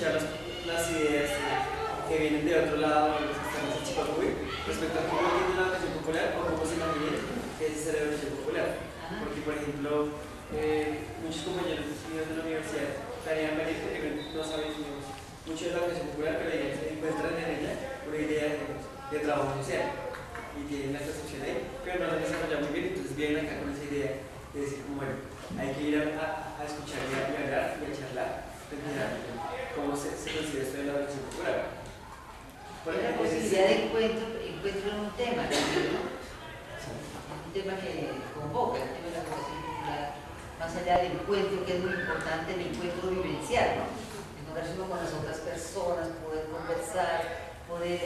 escuchar las ideas que vienen de otro lado, los que están en Chipacuy, respecto a cómo entiende la educación popular o cómo se imagina que es esa educación popular. Porque, por ejemplo, muchos compañeros míos de la universidad planean venir porque no saben mucho de la educación popular, pero ya se encuentran en ella una idea de trabajo social y tienen la construcción ahí, pero no la desarrollan muy bien, entonces vienen acá con esa idea de decir, bueno, hay que ir a escuchar y a hablar y a charlar, pues mirar cómo se consigue esto de la educación popular. Por la posibilidad de encuentro en un tema también, ¿no? Un tema que convoca, el tema de la educación popular, más allá del encuentro, que es muy importante, el encuentro vivencial, ¿no? Encontrarse uno con las otras personas, poder conversar, poder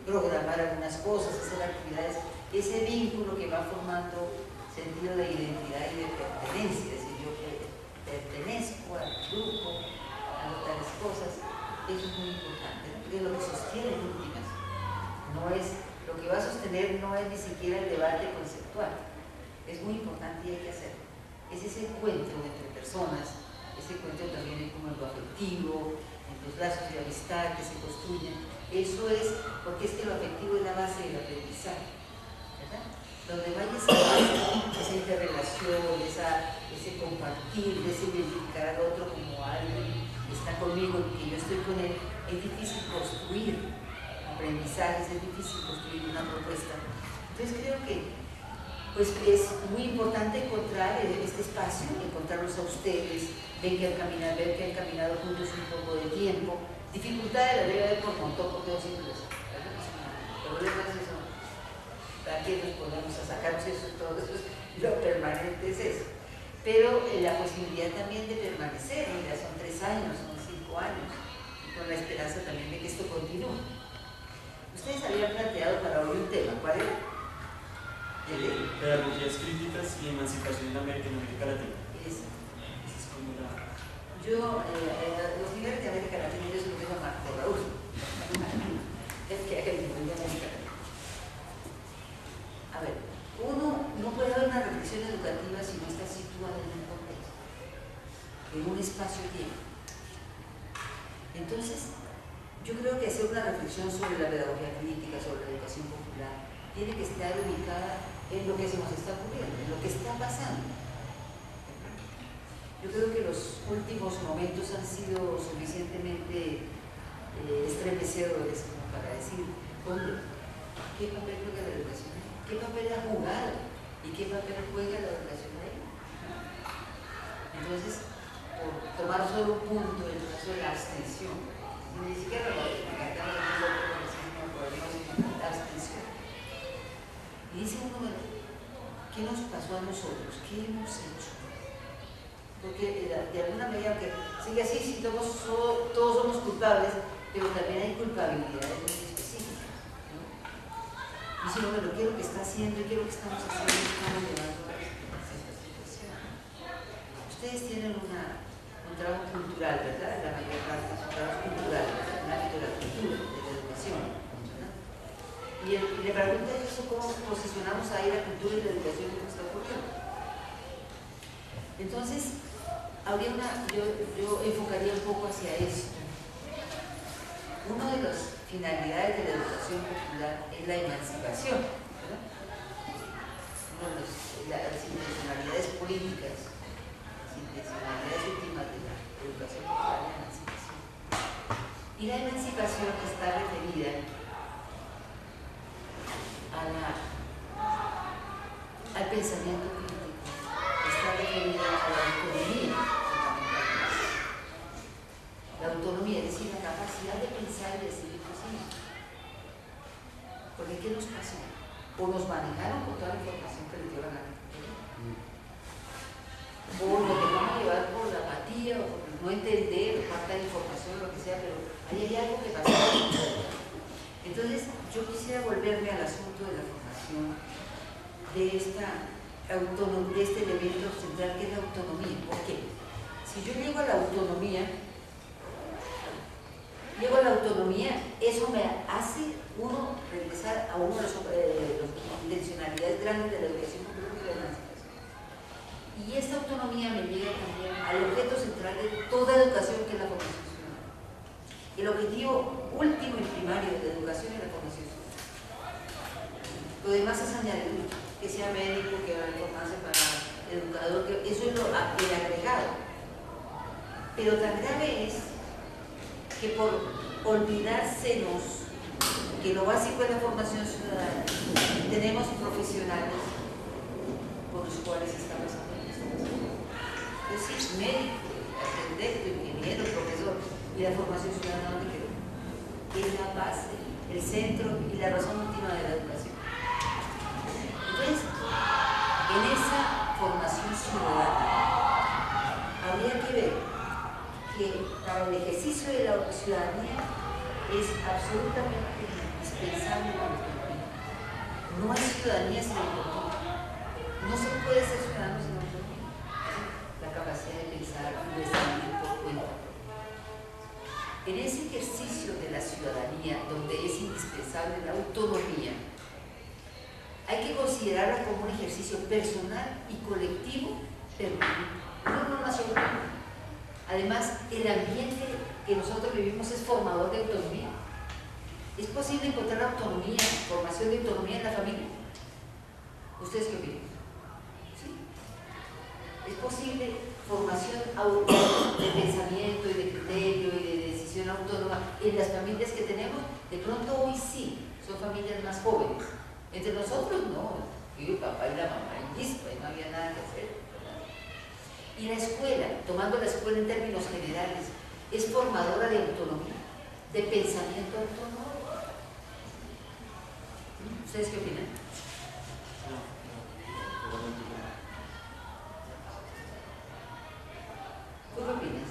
programar algunas cosas, hacer actividades, ese vínculo que va formando sentido de identidad y de pertenencia, es decir, yo que pertenezco al grupo, a tales cosas, eso es muy importante, porque es lo que sostiene en últimas, no es, lo que va a sostener no es ni siquiera el debate conceptual, es muy importante y hay que hacerlo, es ese encuentro entre personas, ese encuentro también como en lo afectivo, en los lazos de amistad que se construyen, eso es, porque es que lo afectivo es la base del aprendizaje, ¿verdad? Donde vaya esa interrelación, ese compartir, ese identificar al otro como alguien que está conmigo y que yo estoy con él, es difícil construir aprendizajes, es difícil construir una propuesta. Entonces creo que pues, es muy importante encontrar este espacio, encontrarlos a ustedes, ver que han caminado juntos un poco de tiempo. Dificultades la debe haber por montón, porque yo siempre les problemas eso. Aquí nos ponemos a sacarnos eso, todo eso, lo permanente es eso. Pero la posibilidad también de permanecer, mira, son 3 años, son 5 años, con la esperanza también de que esto continúe. Ustedes habían planteado para hoy un tema, ¿cuál era? Pedagogías críticas y emancipación en América Latina. Esa es como la... los niveles de América Latina yo se lo dejo a Marco Raúl. Es que hay el nivel de América Latina. A ver, uno no puede haber una reflexión educativa si no está situada en un contexto, en un espacio-tiempo. Entonces, yo creo que hacer una reflexión sobre la pedagogía crítica, sobre la educación popular, tiene que estar ubicada en lo que se nos está ocurriendo, en lo que está pasando. Yo creo que los últimos momentos han sido suficientemente estremecedores como para decir, hombre, ¿qué papel juega la educación ahí? ¿Qué papel ha jugado? ¿Y qué papel juega la educación ahí? Entonces, por tomar solo un punto, el caso de la abstención, ni siquiera lo encantamos en el otro, podemos la abstención. Y dice uno, ¿qué nos pasó a nosotros? ¿Qué hemos hecho? Porque de alguna manera, que sigue así, si todos somos culpables, pero también hay culpabilidades muy específicas, ¿no? Y si uno, ¿qué es lo que está haciendo? ¿Qué es lo que estamos haciendo? Estamos llevando a esta situación. Ustedes tienen un trabajo cultural, ¿verdad? La mayor parte es un trabajo cultural, en el ámbito de la cultura, de la educación. Y le pregunta eso, ¿cómo posicionamos ahí la cultura y la educación en nuestra cultura? Entonces, yo enfocaría un poco hacia esto. Una de las finalidades de la educación popular es la emancipación, ¿verdad? Una de las intencionalidades políticas, las intencionalidades últimas de la educación popular es la emancipación. Y la emancipación está referida al pensamiento crítico, está referida a la autonomía. La autonomía, es decir, la capacidad de pensar y decidir por sí mismo. Porque ¿qué nos pasó? O nos manejaron con toda la información que les dio la gana, o nos dejamos llevar por la apatía, o por no entender, o falta de información, o lo que sea, pero ahí hay algo que pasó. Entonces, yo quisiera volverme al asunto de la formación de este elemento central que es la autonomía. ¿Por qué? Si yo llego a la autonomía, eso me hace uno regresar a uno de las intencionalidades grandes de la educación popular y de la emancipación. Y esta autonomía me llega también al objeto central de toda educación, que es la formación social. El objetivo último y primario de la educación es la formación social. Lo demás es añadir, que sea médico, que va a formarse para educador, que eso es el agregado. Pero tan grave es que por olvidársenos que lo básico es la formación ciudadana, tenemos profesionales por los cuales está pasando esto. Es decir, médico, arquitecto, ingeniero, profesor, y la formación ciudadana, ¿dónde quedó? Es la base, el centro y la razón última de la educación. Entonces, en esa formación ciudadana habría que ver que para el ejercicio de la ciudadanía es absolutamente indispensable la autonomía. No hay ciudadanía sin autonomía. No se puede ser ciudadano sin autonomía. La capacidad de pensar y de decidir por cuenta. En ese ejercicio de la ciudadanía, donde es indispensable la autonomía, hay que considerarla como un ejercicio personal y colectivo, pero no nacional. Además, el ambiente que nosotros vivimos es formador de autonomía. ¿Es posible encontrar autonomía, formación de autonomía en la familia? ¿Ustedes qué opinan? ¿Sí? ¿Es posible formación de pensamiento y de criterio y de decisión autónoma en las familias que tenemos? De pronto hoy sí, son familias más jóvenes. Entre nosotros no, yo, el papá y la mamá, y listo, ahí no había nada que hacer. Y la escuela, tomando la escuela en términos generales, es formadora de autonomía, de pensamiento autónomo. ¿Ustedes qué opinan? ¿Tú qué opinas?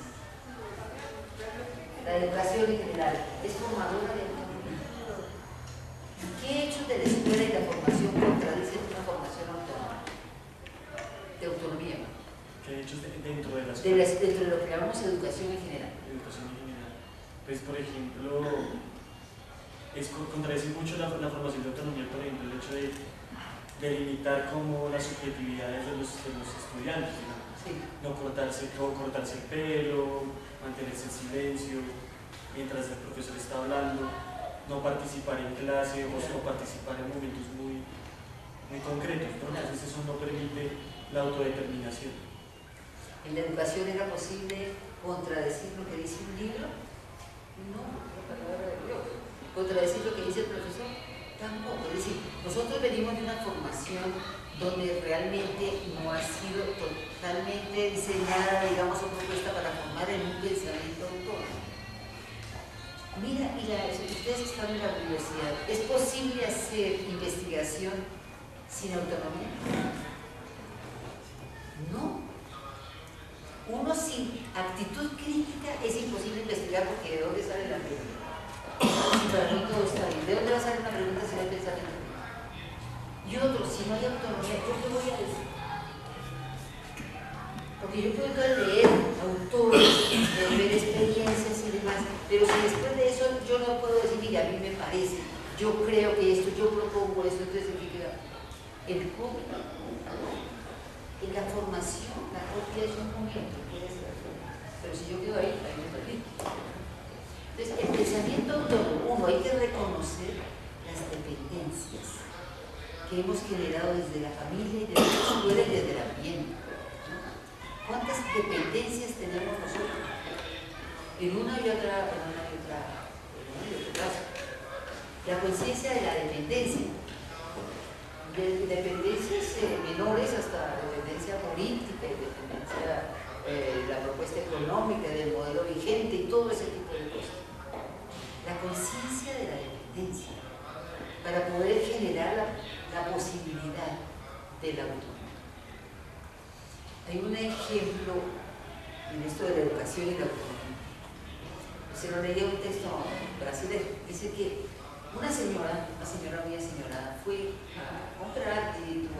La educación en general es formadora de autonomía. ¿Qué hechos de la escuela y la formación contradicen una formación autónoma? De autonomía. ¿Qué hechos dentro de las Dentro de lo que llamamos educación en general? Educación en general. Pues, por ejemplo, contradice mucho la formación de autonomía, por ejemplo, el hecho de limitar como las subjetividades de los estudiantes, ¿no? Sí. No cortarse el pelo, mantenerse en silencio mientras el profesor está hablando, no participar en clase o participar en momentos muy concretos, ¿no? Entonces eso no permite la autodeterminación. ¿En la educación era posible contradecir lo que dice un libro? No, la palabra de Dios. ¿Contradecir lo que dice el profesor? Tampoco. Es decir, nosotros venimos de una formación donde realmente no ha sido totalmente diseñada, digamos, o propuesta para formar en un pensamiento autónomo. Mira, ustedes están en la universidad, ¿es posible hacer investigación sin autonomía? No. Uno sin actitud crítica es imposible investigar, porque ¿de dónde sale la pregunta? Si para mí todo está bien, ¿de dónde va a salir una pregunta si no hay pensamiento? Y otro, si no hay autonomía, ¿yo qué voy a decir? Porque yo puedo leer autores, ver experiencias y demás, pero si después de eso yo no puedo decir, mira, a mí me parece, yo creo que esto, yo propongo esto, entonces ¿qué queda? El código. En la formación, la copia es un momento, puede ser, pero si yo quedo ahí me perdí. Entonces, el pensamiento autónomo, uno, hay que reconocer las dependencias que hemos generado desde la familia y desde la escuela y desde el ambiente. ¿Cuántas dependencias tenemos nosotros? En una y otra caso. La conciencia de la dependencia. De dependencias menores hasta dependencia política y dependencia la propuesta económica del modelo vigente y todo ese tipo de cosas. La conciencia de la dependencia para poder generar la posibilidad de la autonomía. Hay un ejemplo en esto de la educación y la autonomía. Se lo leía un texto brasileño. Dice que una señora muy aseñorada, fue a comprar a un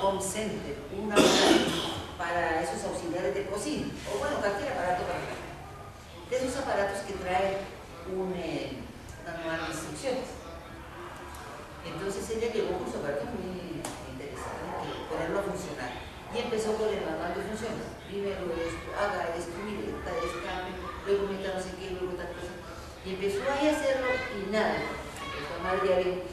home center, un aparato para esos auxiliares de cocina, o bueno, cualquier aparato para acá. De esos aparatos que traen un manual de instrucciones. Entonces ella llegó con su aparato muy interesante, ponerlo a funcionar. Y empezó con el manual de funciones. Primero haga esto, mire, tal descambio, luego meta no sé qué, luego tal cosa. Y empezó ahí a hacerlo y nada, empezó a amar diario,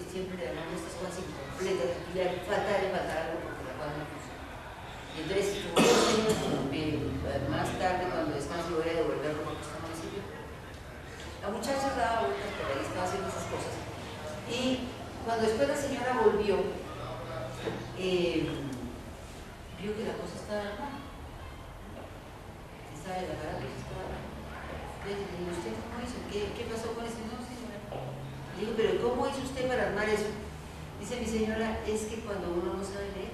siempre le llamamos estas cosas incompletas, le falta algo porque la cosa no funciona. Y entonces, como más tarde, cuando descanse, voy a devolverlo porque está muy sirvió. La muchacha daba vueltas por ahí, estaba haciendo esas cosas. Y cuando después la señora volvió, vio que la cosa estaba mal. Estaba en la cara, estaba mal. Le digo, ¿usted cómo hizo? ¿Qué pasó con ese? No, señora. Le digo, ¿pero cómo hizo usted para armar eso? Dice mi señora, es que cuando uno no sabe leer,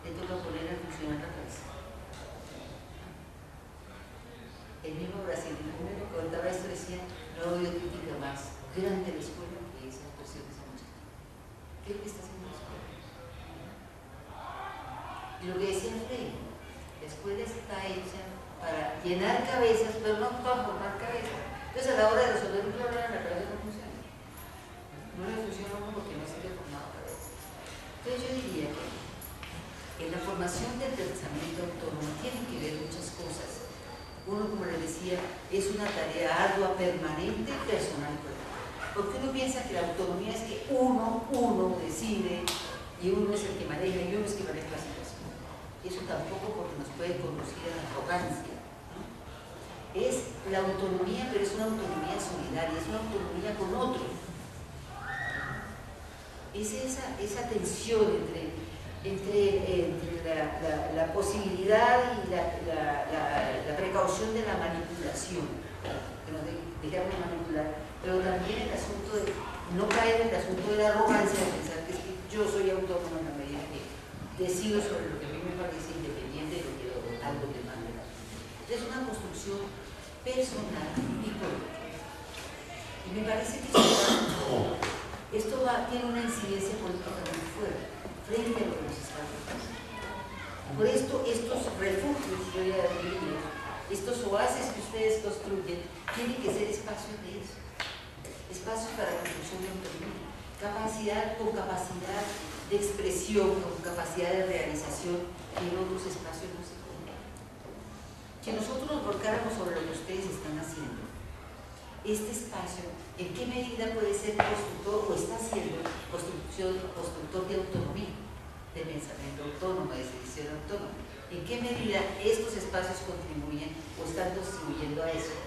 le toca poner a funcionar la cabeza. El mismo brasileño me contaba esto, decía, no ha habido crítica más grande de la escuela que esa expresión de esa muchacha. ¿Qué es lo que está haciendo la escuela? Y lo que decía Freire, la escuela está hecha para llenar cabezas, pero no para formar cabezas. Entonces, a la hora de resolver un problema, la cabeza no funciona. No le funciona a uno porque no se le ha formado cabeza. Entonces, yo diría que en la formación del pensamiento autónomo tienen que ver muchas cosas. Uno, como les decía, es una tarea ardua, permanente, personal. Porque uno piensa que la autonomía es que uno decide y uno es el que maneja y uno es el que maneja la situación. Eso tampoco porque nos puede conducir a la arrogancia, ¿no? Es la autonomía, pero es una autonomía solidaria, es una autonomía con otro. Es esa tensión entre la posibilidad y la precaución de la manipulación, que nos dejamos manipular, pero también el asunto de no caer en el asunto de la arrogancia, de pensar que es que yo soy autónomo en la medida que decido sobre lo que a mí me parece independiente de lo que algo te manda. Es una construcción personal y política. Y me parece que esto tiene una incidencia política muy fuerte frente a lo que nos está pasando. Por esto, estos refugios, yo ya diría, estos oasis que ustedes construyen, tienen que ser espacios de eso. Espacios para la construcción de autonomía. Con capacidad de expresión, con capacidad de realización que en otros espacios no se puede. Que nosotros nos volcáramos sobre lo que ustedes están haciendo. Este espacio, ¿en qué medida puede ser constructor o está siendo constructor de autonomía, de pensamiento autónomo, de decisión autónoma? ¿En qué medida estos espacios contribuyen o están contribuyendo a eso?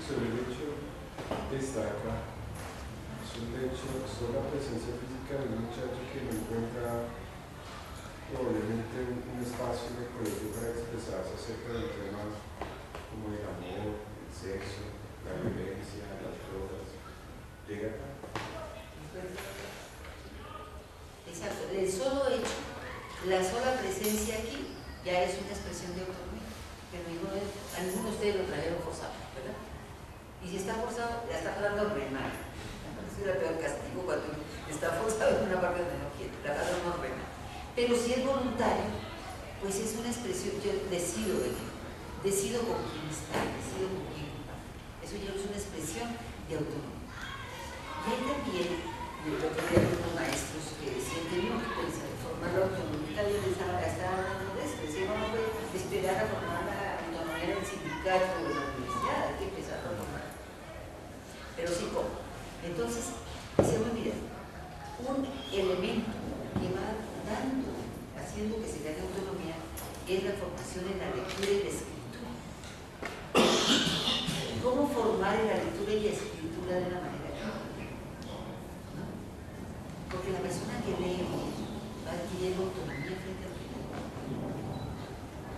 Sobre el hecho destaca, sobre el hecho, sobre la presencia física de un muchacho que no encuentra probablemente un espacio en el colegio para expresarse acerca del tema como el amor, el sexo, la violencia, las drogas. ¿Llega acá? Exacto, el solo hecho, la sola presencia aquí ya es una expresión de autonomía. Pero algunos de ustedes lo trajeron forzado, ¿verdad? Y si está forzado, ya está tratando de remar. Es el peor castigo cuando está forzado en una parte donde no quiere, tratando de no remar. Pero si es voluntario, pues es una expresión, yo decido con quién estar, decido con quién ocupar. Eso ya es una expresión de autonomía. Y hay también, lo que hay algunos maestros que decían que no pueden formar la autonomía, yo les estaba hablando de eso, decían no puede esperar a formar la autonomía del sindicato o de la universidad, hay que empezar a formar. Pero sí, ¿cómo? Entonces, se me olvida, un elemento que va haciendo que se gane autonomía es la formación en la lectura y la escritura. ¿Cómo formar en la lectura y la escritura de una manera crítica? ¿No? Porque la persona que lee va adquiriendo autonomía frente a lo.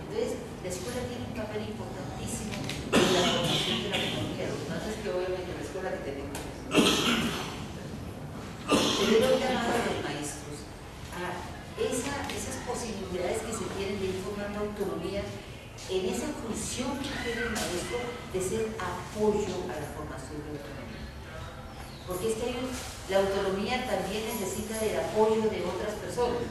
Entonces, la escuela tiene un papel importantísimo en la formación de la autonomía. Lo que pasa es que obviamente la escuela que tenemos pero yo llamado a los maestros a esas posibilidades que se tienen de ir formando autonomía en esa función que tiene el maestro de ser apoyo a la formación de la autonomía. Porque es que la autonomía también necesita del apoyo de otras personas.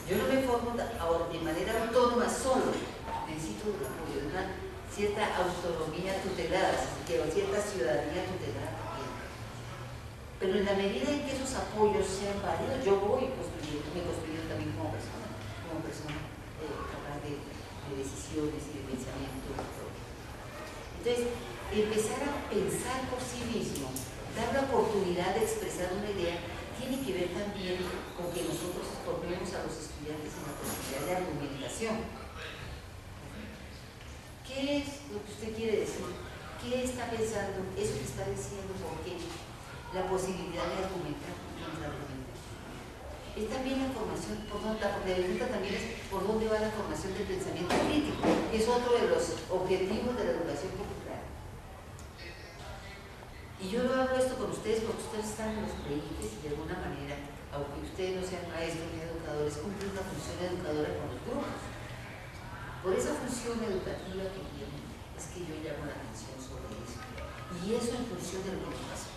Yo no me formo de manera autónoma solo, necesito del apoyo de una cierta autonomía tutelada, o cierta ciudadanía tutelada. Pero en la medida en que esos apoyos sean válidos, yo voy construyendo, me construyo también como persona decisiones y de pensamiento propio. Entonces, empezar a pensar por sí mismo, dar la oportunidad de expresar una idea, tiene que ver también con que nosotros formemos a los estudiantes en la posibilidad de argumentación. ¿Qué es lo que usted quiere decir? ¿Qué está pensando? ¿Eso que está diciendo por qué? La posibilidad de argumentar, contraargumentar. Es también la formación, la pregunta también es por dónde va la formación del pensamiento crítico, que es otro de los objetivos de la educación popular. Y yo lo hago esto con ustedes porque ustedes están en los países y de alguna manera, aunque ustedes no sean maestros ni educadores, cumplen una función educadora con los grupos. Por esa función educativa que tienen, es que yo llamo la atención sobre eso. Y eso en función de lo que nos pasa.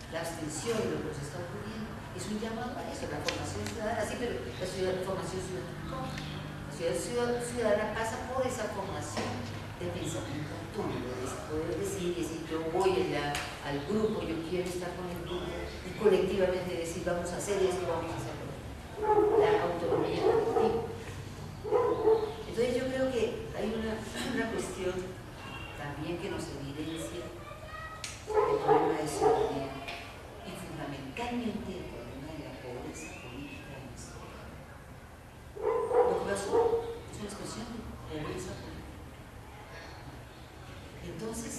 La abstención de lo que nos está ocurriendo es un llamado a eso, la formación ciudadana, sí, pero la formación ciudadana no. La ciudadana pasa por esa formación de pensamiento autónomo, de poder decir, yo voy allá al grupo, yo quiero estar con el grupo, y colectivamente decir, vamos a hacer esto, vamos a hacer esto. La autonomía colectiva. Entonces yo creo que hay una cuestión también que nos evidencia el problema de ciudadanía y fundamentalmente el problema de la pobreza política en nuestro país. Lo que pasó es una expresión de pobreza política. Entonces,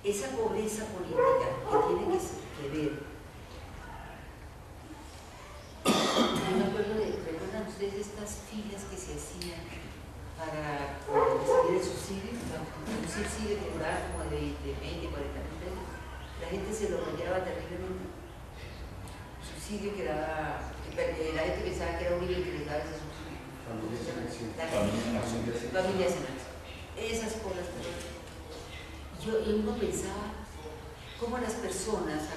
esa pobreza política que tiene que ver, yo me acuerdo ¿recuerdan ustedes estas filas que se hacían para recibir el subsidio? Un subsidio que duraba como de 20, 40 mil pesos. La gente se lo rayaba terriblemente. El subsidio que daba, la gente pensaba que era un nivel que les daba ese subsidio. Familias en acción. Esas cosas. Y uno pensaba cómo las personas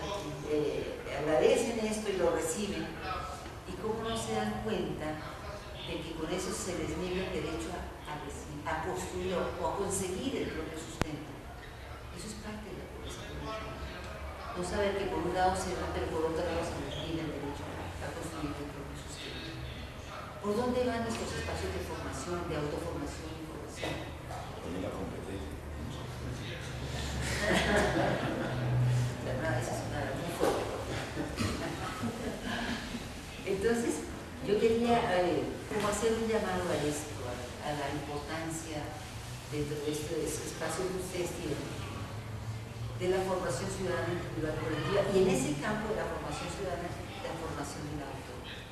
agradecen esto y lo reciben, y cómo no se dan cuenta de que con eso se les niega el derecho a construir o a conseguir el propio sustento. Eso es parte de la pobreza política. No saber que por un lado se va, pero por otro lado se les niega el derecho a construir el propio sustento. ¿Por dónde van estos espacios de formación, de autoformación y formación? La competencia. Esa es una muy fuerte. Entonces, yo quería como hacer un llamado a esto, a la importancia dentro de este espacio que ustedes tienen, de la formación ciudadana individual colectiva, y en ese campo de la formación ciudadana, la formación de la autonomía.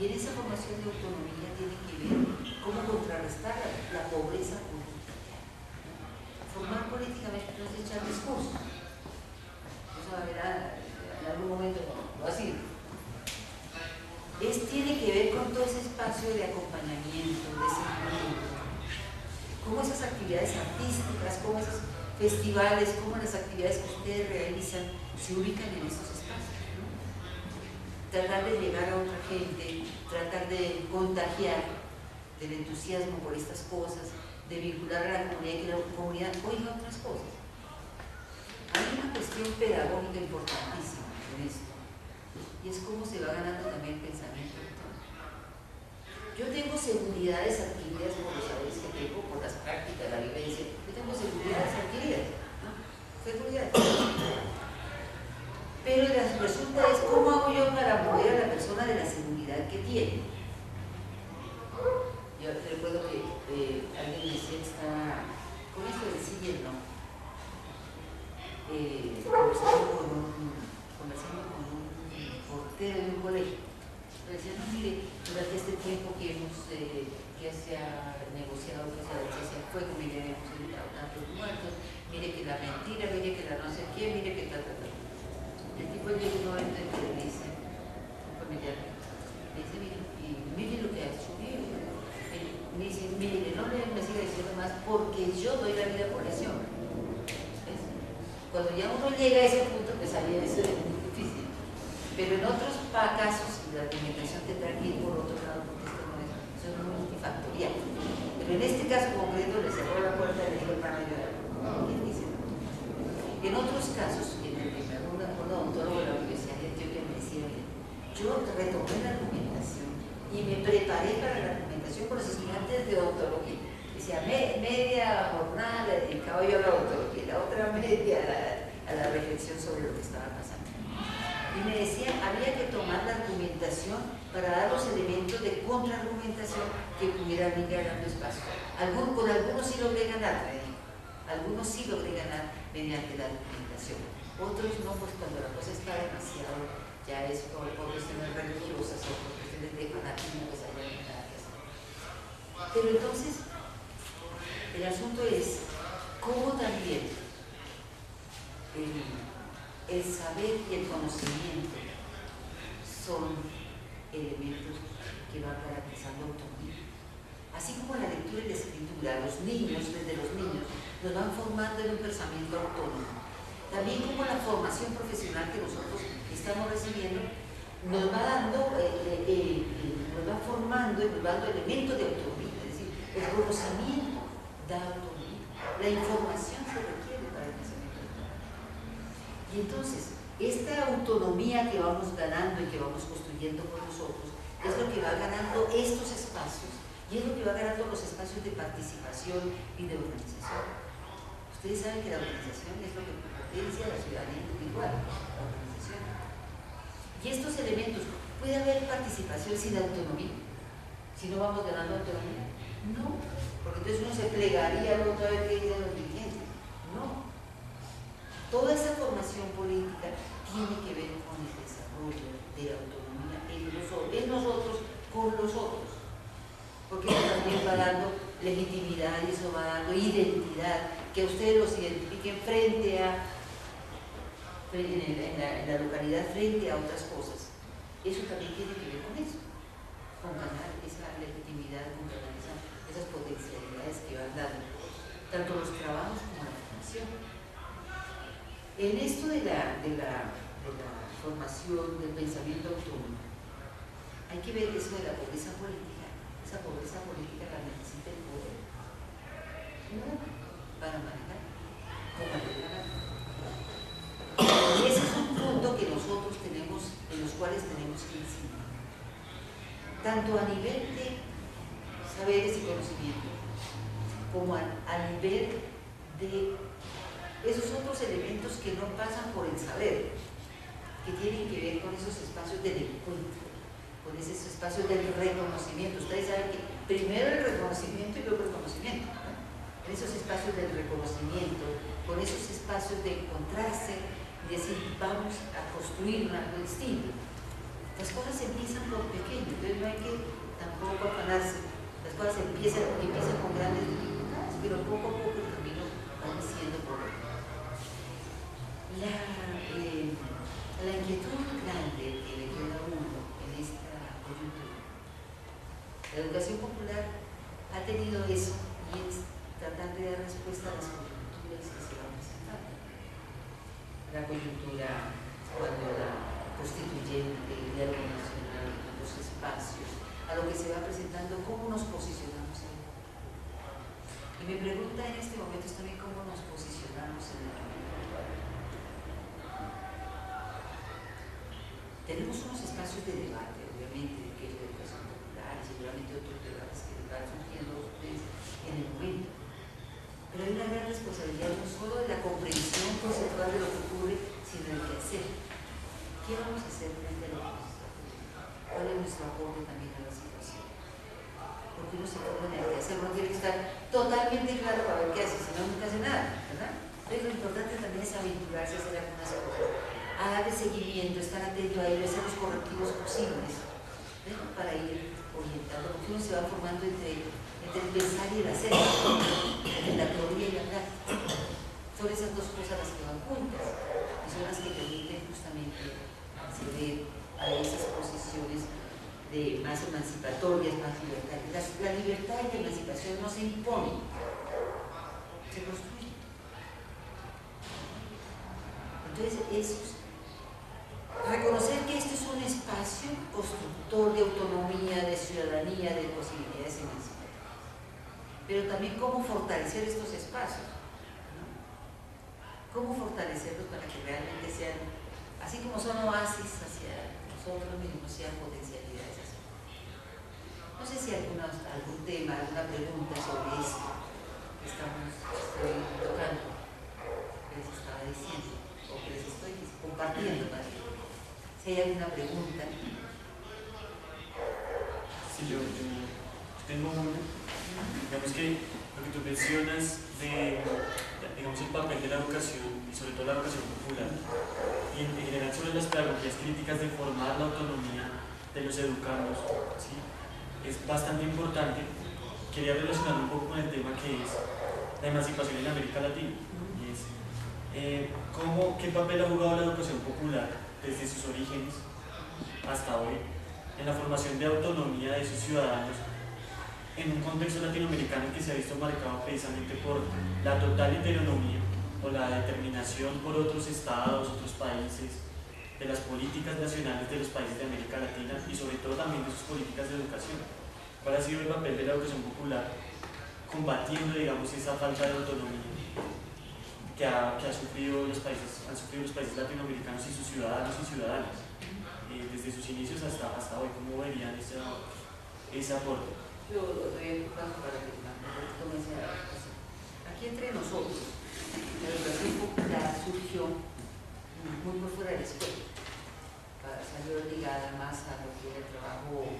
Y en esa formación de autonomía tiene que ver cómo contrarrestar la pobreza política. Formar políticamente no es echar discursos. Eso va a ver en algún momento, no así. Tiene que ver con todo ese espacio de acompañamiento, de seguimiento, cómo esas actividades artísticas, cómo esos festivales, cómo las actividades que ustedes realizan se ubican en esos espacios, ¿no? Tratar de llegar a otra gente, tratar de contagiar del entusiasmo por estas cosas, de vincular a la comunidad y que la comunidad oiga otras cosas. Hay una cuestión pedagógica importantísima en esto, y es cómo se va ganando también el pensamiento. Yo tengo seguridades adquiridas por los saberes que tengo, por las prácticas, la vivencia. Yo tengo seguridades adquiridas, ¿no? Seguridades. Pero resulta es cómo hago yo para mover a la persona de la seguridad que tiene. Yo recuerdo que alguien me decía que estaba con esto de sí y el no. Conversando con un portero de un colegio. Me decía, no, mire, durante este tiempo que se ha negociado, que se ha hecho ese fuego, mire, hemos evitado tantos muertos, mire que la mentira, mire que la no sé qué, mire que tal. El tipo llega un momento en que le dice, un familiar, le dice, mire lo que ha hecho, me dice, mire, no me siga diciendo más porque yo doy la vida por lesión. ¿Ves? Cuando ya uno llega a ese punto, pues a mí eso es muy difícil. Pero en otros casos, la argumentación tendrá que ir por otro lado, porque esto no es multifactorial. Pero en este caso concreto le cerró la puerta y le dijo el pan de ¿quién dice? En otros casos, en el que me acuerdo un odontólogo de la Universidad de Antioquia me decía, yo retomé la argumentación y me preparé para la argumentación con los estudiantes de odontología. Decía, media jornada la dedicaba yo a la odontología, la otra media a la reflexión sobre lo que estaba pasando. Y me decían, había que tomar la argumentación para dar los elementos de contraargumentación que pudieran ir ganando espacio. Con algunos sí logré ganar, me dijo. Algunos sí logré ganar mediante la argumentación. Otros no, pues cuando la cosa está demasiado, ya es por cuestiones religiosas o por cuestiones de fanatismo, pues allá no hay nada que hacer. Pero entonces, el asunto es cómo también el saber y el conocimiento son elementos que van garantizando autonomía. Así como la lectura y la escritura, los niños, desde los niños, nos van formando en un pensamiento autónomo. También como la formación profesional que nosotros estamos recibiendo nos va dando, nos va formando y nos va dando elementos de autonomía. Es decir, el conocimiento da autonomía. La información se requiere para el pensamiento autónomo. Y entonces, esta autonomía que vamos ganando y que vamos construyendo con nosotros es lo que va ganando estos espacios y es lo que va ganando los espacios de participación y de organización. Ustedes saben que la organización es lo que potencia la ciudadanía individual, la organización. Y estos elementos, ¿puede haber participación sin autonomía? Si no vamos ganando autonomía. No, porque entonces uno se plegaría otra vez que dicen los dirigentes. No. Toda esa formación política tiene que ver con el desarrollo de la autonomía en nosotros, con los otros. Porque eso también va dando legitimidad y eso va dando identidad, que ustedes los identifiquen frente a, en la localidad, frente a otras cosas. Eso también tiene que ver con eso, con ganar esa legitimidad, con ganar esas potencialidades que van dando, tanto los trabajos como la formación. En esto de la formación del pensamiento autónomo, hay que ver eso de la pobreza política. Esa pobreza política la necesita el poder, no para manejar, como manejar. Y ese es un punto que nosotros tenemos, en los cuales tenemos que incidir, tanto a nivel de saberes y conocimiento, como a nivel de esos otros elementos que no pasan por el saber, que tienen que ver con esos espacios del encuentro, con esos espacios del reconocimiento. Ustedes saben que primero el reconocimiento y luego el conocimiento, ¿no? En esos espacios del reconocimiento, con esos espacios de encontrarse y decir, vamos a construir algo distinto. Las cosas empiezan por pequeño, entonces no hay que tampoco afanarse. Las cosas empiezan con grandes dificultades, pero poco a poco el camino va siendo por ahí. La inquietud grande que le queda a uno en esta coyuntura. La educación popular ha tenido eso y es tratar de dar respuesta a las coyunturas que se van presentando. La coyuntura cuando la constituyente, el diálogo nacional, los espacios, a lo que se va presentando, cómo nos posicionamos ahí. Y mi pregunta en este momento es también cómo nos posicionamos en el camino. Tenemos unos espacios de debate, obviamente, de qué es la educación popular y seguramente otros debates que van surgiendo ustedes en el momento. Pero hay una gran responsabilidad no solo de la comprensión conceptual de lo que ocurre, sino del qué hacer. ¿Qué vamos a hacer frente a lo que nos está ocurriendo? ¿Cuál es nuestro aporte también a la situación? Porque uno se forma en el qué hacer, uno tiene que estar totalmente claro para ver qué hace, si no, nunca hace nada, ¿verdad? Entonces lo importante también es aventurarse a hacer algunas cosas, a darle seguimiento, estar atento a ello, hacer los correctivos posibles, ¿no? Para ir orientando, porque uno se va formando entre el pensar y el hacer, entre la teoría y la práctica. Son esas dos cosas las que van juntas y son las que permiten justamente acceder a esas posiciones de más emancipatorias, más libertarias. La libertad y la emancipación no se imponen, se construyen. Entonces, reconocer que este es un espacio constructor de autonomía, de ciudadanía, de posibilidades emancipatorias. Pero también cómo fortalecer estos espacios, ¿no? Cómo fortalecerlos para que realmente sean, así como son oasis hacia nosotros mismos, sean potencialidades hacia nosotros. No sé si algún tema, alguna pregunta sobre esto que estoy tocando, que les estaba diciendo, o que les estoy compartiendo también. Si hay alguna pregunta. Sí, yo tengo una. Digamos que lo que tú mencionas de, digamos, el papel de la educación, y sobre todo la educación popular, y en general sobre las pedagogías críticas de formar la autonomía de los educandos, ¿sí? Es bastante importante. Quería relacionarlo un poco con el tema que es la emancipación en América Latina. Y es, ¿qué papel ha jugado la educación popular desde sus orígenes hasta hoy en la formación de autonomía de sus ciudadanos en un contexto latinoamericano que se ha visto marcado precisamente por la total heteronomía o la determinación por otros estados, otros países, de las políticas nacionales de los países de América Latina y sobre todo también de sus políticas de educación? ¿Cuál ha sido el papel de la educación popular combatiendo, digamos, esa falta de autonomía que han sufrido los países latinoamericanos y sus ciudadanos y ciudadanas desde sus inicios hasta hoy? ¿Cómo verían ese aporte? Yo lo doy un paso para que comience a educación. Aquí entre nosotros, la educación popular surgió muy por fuera de la escuela, salió ligada más a lo que era el trabajo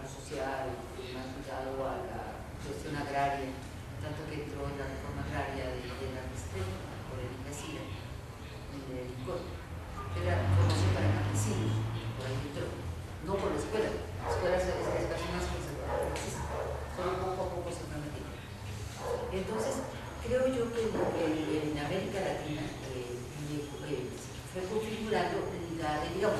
social, más ligado a la cuestión agraria, tanto que entró en la reforma agraria de la Restrepo, por el INCACIRA, y del INCOR, que era formación para campesinos, por ahí entró, no por la escuela. La escuela es más conservadora, solo poco a poco se fue metiendo. Entonces, creo yo que en América Latina fue configurando, digamos,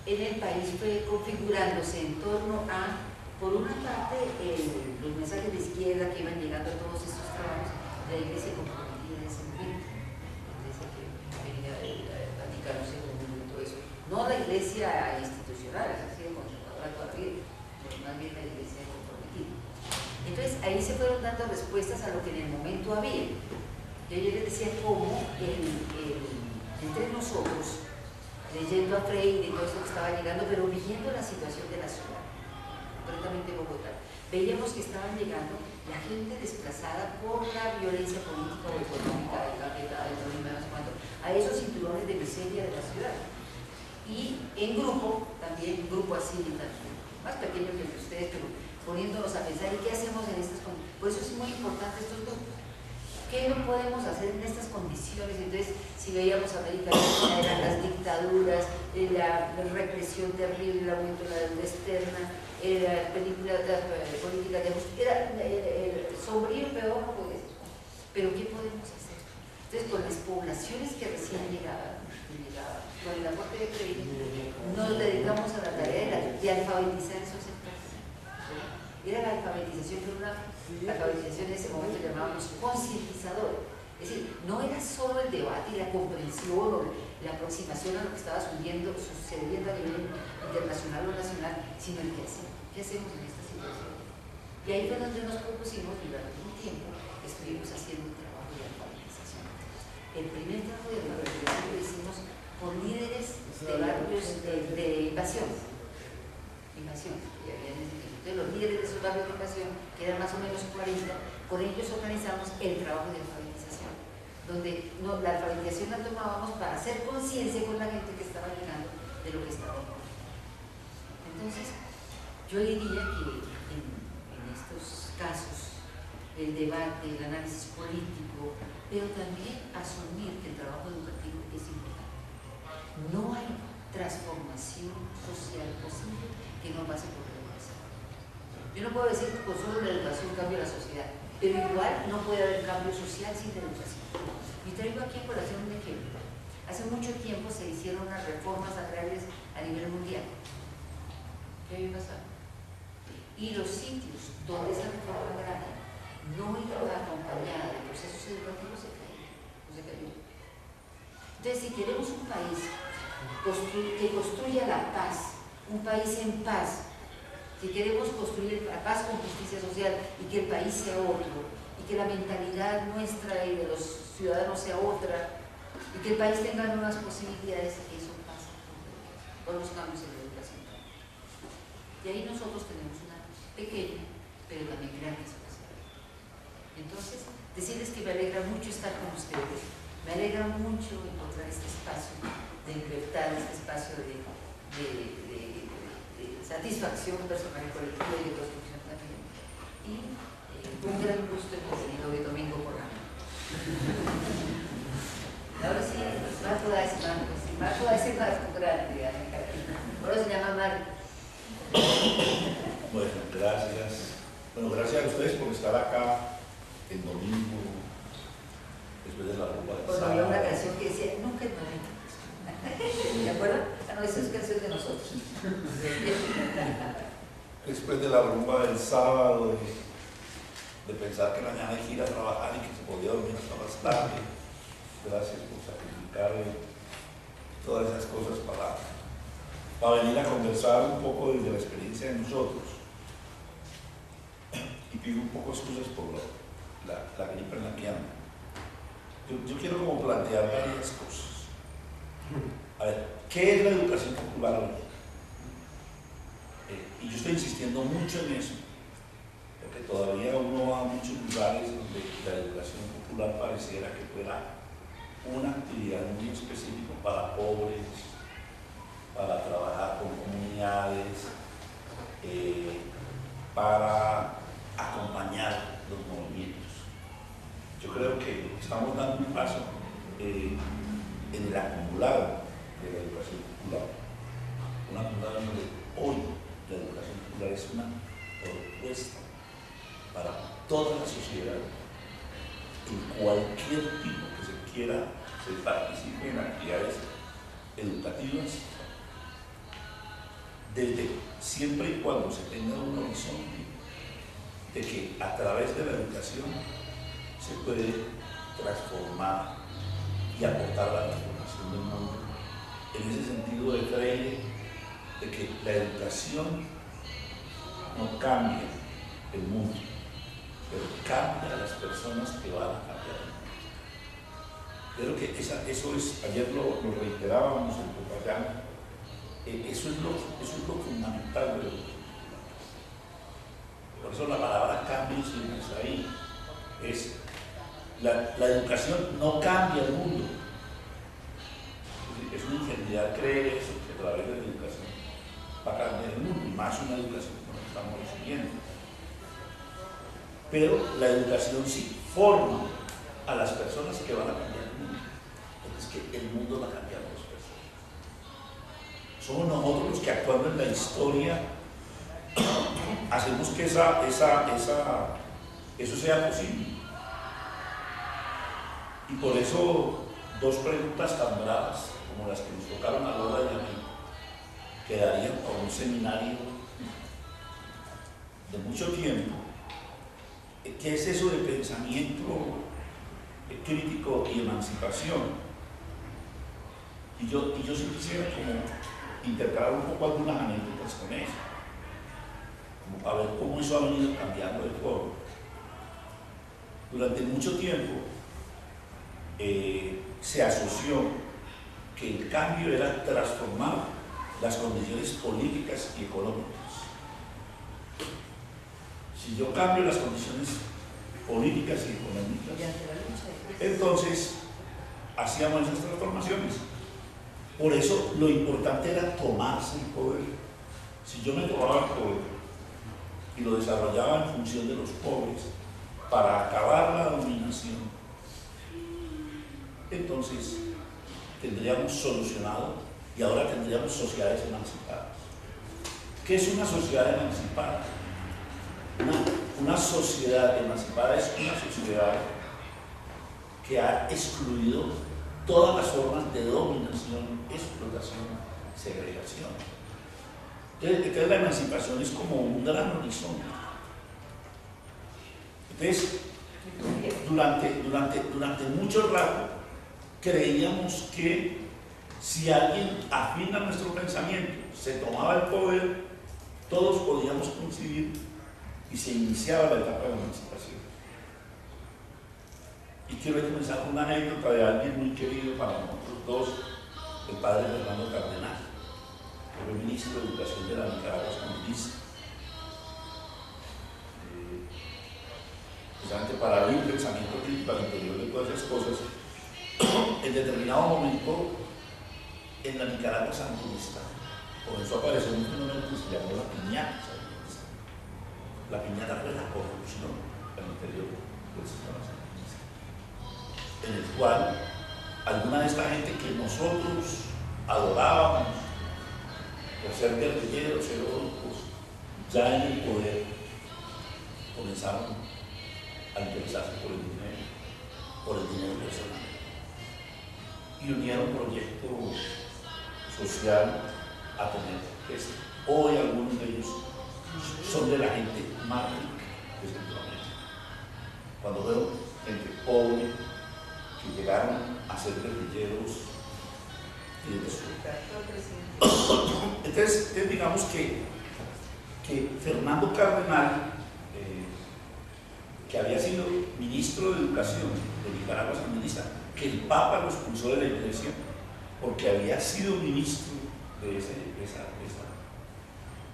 en el país fue configurándose en torno a, por una parte, los mensajes de izquierda que iban llegando a todos estos trabajos de la Iglesia comprometida en ese momento, la Iglesia que venía del Vaticano II y todo eso. No la Iglesia institucional, ha sido conservadora toda la vida, pero más bien la Iglesia comprometida. Entonces, ahí se fueron dando respuestas a lo que en el momento había. Yo les decía cómo entre nosotros, leyendo a Freire y todo eso que estaba llegando, pero viendo la situación de la ciudad, concretamente Bogotá, veíamos que estaban llegando la gente desplazada por la violencia política o económica, a esos cinturones de miseria de la ciudad. Y en grupo, también un grupo así, más pequeño que ustedes, pero poniéndonos a pensar, ¿y qué hacemos en estas condiciones? Por eso es muy importante estos grupos. ¿Qué no podemos hacer en estas condiciones? Entonces, si veíamos América Latina, eran las dictaduras, la represión terrible, el aumento de la deuda externa, la política de justicia, era sombrío, peor, pues. Pero ¿qué podemos hacer? Entonces, con las poblaciones que recién llegaban, con el aporte de Freire, nos dedicamos a la tarea de alfabetizar esos sectores. Era la alfabetización, pero una alfabetización en ese momento llamábamos concientizadora. Es decir, no era solo el debate y la comprensión o la aproximación a lo que estaba sucediendo a nivel internacional o nacional, sino el qué hacemos. ¿Qué hacemos en esta situación? Y ahí fue donde nos propusimos, durante un tiempo, estuvimos haciendo un trabajo de alfabetización. El primer trabajo de alfabetización lo hicimos con líderes de barrios de invasión. Entonces, los líderes de esos barrios de invasión, que eran más o menos 40, con ellos organizamos el trabajo de alfabetización, donde la alfabetización la tomábamos para hacer conciencia con la gente que estaba llegando de lo que estaba ocurriendo. Entonces, yo diría que en estos casos, el debate, el análisis político, pero también asumir que el trabajo educativo es importante. No hay transformación social posible que no pase por la educación. Yo no puedo decir que con solo la educación cambia la sociedad, pero igual no puede haber cambio social sin la educación. Y traigo aquí por hacer un ejemplo. Hace mucho tiempo se hicieron unas reformas agrarias a nivel mundial. ¿Qué había pasado? Y los sitios donde esa reforma agraria no iba acompañada de procesos educativos se cayó. Entonces, si queremos un país que construya la paz, un país en paz, si queremos construir la paz con justicia social y que el país sea otro, y que la mentalidad nuestra y de los ciudadanos sea otra, y que el país tenga nuevas posibilidades, eso pasa con los cambios en la educación. ahí nosotros tenemos una pequeña, pero también gran responsabilidad. Entonces, decirles que me alegra mucho estar con ustedes, me alegra mucho encontrar este espacio de libertad, este espacio de satisfacción personal y colectiva y de construcción también. Y un gran gusto en venido de domingo por la noche. Ahora sí, Marco da ese marco, sí, Marco da ese marco grande, ahora se llama Marco. Bueno, gracias. Bueno, gracias a ustedes por estar acá el domingo, después de la rumba del Cuando había una sábado. canción que decía, nunca es momento. ¿Se acuerdan? Ah, no, esa es canción de nosotros. Después de la rumba del sábado, de pensar que mañana hay que ir a trabajar y que se podía dormir hasta más tarde. Gracias por sacrificar todas esas cosas para venir a conversar un poco desde la experiencia de nosotros. Y pido un poco excusas por la gripe en la que ando. Yo quiero como plantear varias cosas. A ver, ¿qué es la educación popular hoy? Y yo estoy insistiendo mucho en eso, porque todavía uno va a muchos lugares donde la educación popular pareciera que fuera una actividad muy específica para pobres, para trabajar con comunidades, para acompañar los movimientos. Yo creo que estamos dando un paso en el acumulado de la educación popular. Un acumulado donde hoy la educación popular es una propuesta para toda la sociedad, en cualquier tipo que se quiera, se participe en actividades educativas, desde siempre y cuando se tenga un horizonte de que a través de la educación se puede transformar y aportar a la transformación del mundo. En ese sentido de Freire, de que la educación no cambia el mundo, pero cambia a las personas que van a cambiar el mundo. Creo que eso es, ayer lo reiterábamos en propaganda, eso es lo fundamental de la educación. Por eso la palabra cambio siempre está ahí. La educación no cambia el mundo. Es una ingenuidad creer eso, que a través de la educación va a cambiar el mundo, y más una educación como la que estamos recibiendo. Pero la educación sí forma a las personas que van a cambiar el mundo. Porque es que el mundo la cambiamos las personas. Somos nosotros los que, actuando en la historia, hacemos que eso sea posible. Y por eso, dos preguntas tan bravas como las que nos tocaron a Lola y a mí quedarían para un seminario de mucho tiempo. ¿Qué es eso de pensamiento crítico y emancipación? Y yo sí quisiera como intercalar un poco algunas anécdotas con eso, como para ver cómo eso ha venido cambiando el pueblo. Durante mucho tiempo se asoció que el cambio era transformar las condiciones políticas y económicas. Si yo cambio las condiciones políticas y económicas, entonces hacíamos esas transformaciones. Por eso lo importante era tomarse el poder. Si yo me tomaba el poder y lo desarrollaba en función de los pobres para acabar la dominación, entonces tendríamos solucionado y ahora tendríamos sociedades emancipadas. ¿Qué es una sociedad emancipada? Una sociedad emancipada es una sociedad que ha excluido todas las formas de dominación, explotación, segregación. Entonces la emancipación es como un gran horizonte. Entonces, durante mucho rato creíamos que si alguien afín a nuestro pensamiento se tomaba el poder, todos podíamos coincidir y se iniciaba la etapa de la emancipación. Y quiero comenzar con una anécdota de alguien muy querido para nosotros dos, el padre Fernando Cardenal, que fue ministro de Educación de la Nicaragua comunista. en la Nicaragua sandinista comenzó a aparecer un fenómeno que se llamó la piñata sandinista. La piñata fue la corrupción al interior del sistema sandinista, en el cual alguna de esta gente que nosotros adorábamos por ser guerrilleros, heroicos, ya en el poder comenzaron a interesarse por el dinero personal, y unieron un proyecto social a tener riqueza. Hoy algunos de ellos son de la gente más rica de Centroamérica, cuando fueron gente pobre que llegaron a ser guerrilleros y de entonces digamos que Fernando Cardenal, que había sido ministro de Educación de Nicaragua sandinista, que el Papa lo expulsó de la iglesia porque había sido ministro de esa.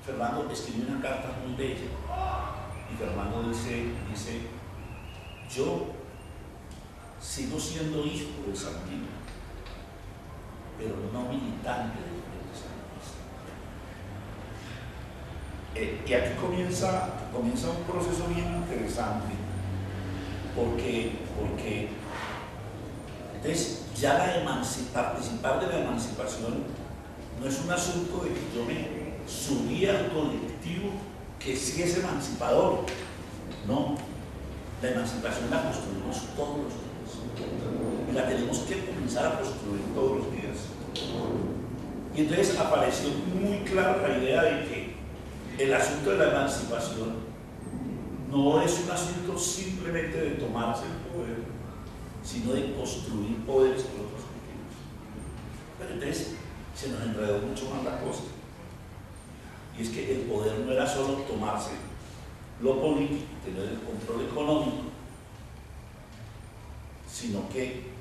Fernando escribió una carta muy bella, y Fernando dice, yo sigo siendo hijo de Sandino, pero no militante del Frente Sandinista. Y aquí comienza un proceso bien interesante, porque entonces ya participar de la emancipación no es un asunto de que yo me subí al colectivo que sí es emancipador. No, la emancipación la construimos todos los días y la tenemos que comenzar a construir todos los días. Y entonces apareció muy clara la idea de que el asunto de la emancipación no es un asunto simplemente de tomarse el poder, sino de construir poderes con otros objetivos. Pero entonces se nos enredó mucho más la cosa. Y es que el poder no era solo tomarse lo político, tener el control económico, sino que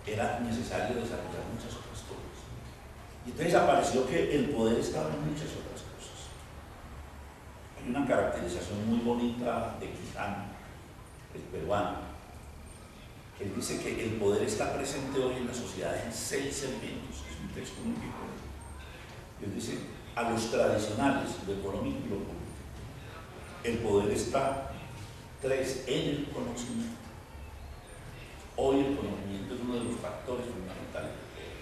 era necesario desarrollar muchas otras cosas. Y entonces apareció que el poder estaba en muchas otras cosas. Hay una caracterización muy bonita de Quijano, el peruano, que dice que el poder está presente hoy en la sociedad en 6 elementos. Es un texto muy viejo. Él dice, a los tradicionales, lo económico y lo político. El poder está 3 en el conocimiento. Hoy el conocimiento es uno de los factores fundamentales del poder.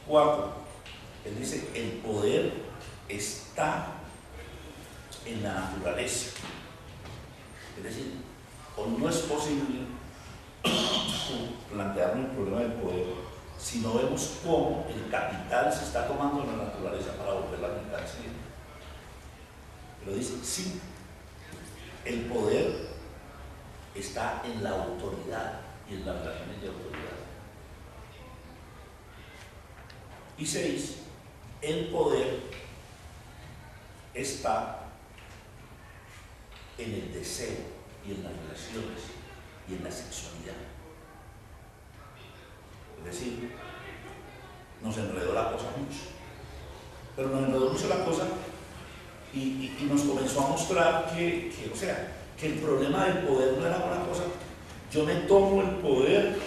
4, él dice, el poder está en la naturaleza. Es decir, hoy no es posible plantearnos el problema del poder si no vemos cómo el capital se está tomando en la naturaleza para volverla a mercancía. Pero dice, sí, el poder está en la autoridad y en las relaciones de autoridad. Y 6, el poder está en el deseo y en las relaciones y en la sexualidad. Es decir, nos enredó la cosa mucho. Pero nos enredó mucho la cosa y nos comenzó a mostrar que el problema del poder no era una cosa, yo me tomo el poder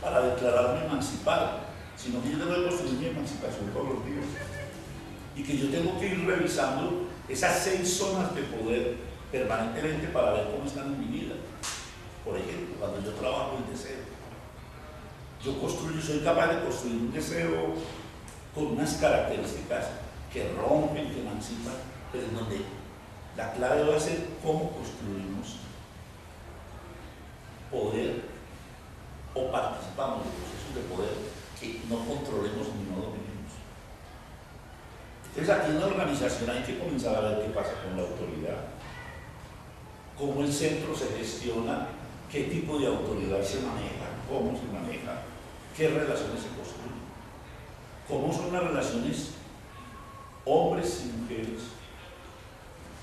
para declararme emancipado, sino que yo tengo que construir mi emancipación todos los días. Y que yo tengo que ir revisando esas 6 zonas de poder permanentemente para ver cómo están en mi vida. Por ejemplo, cuando yo trabajo el deseo, soy capaz de construir un deseo con unas características que rompen, que emancipan, pero en donde la clave va a ser cómo construimos poder o participamos en procesos de poder que no controlemos ni no dominemos. Entonces aquí en la organización hay que comenzar a ver qué pasa con la autoridad, cómo el centro se gestiona, qué tipo de autoridad se maneja, cómo se maneja, qué relaciones se construyen, cómo son las relaciones hombres y mujeres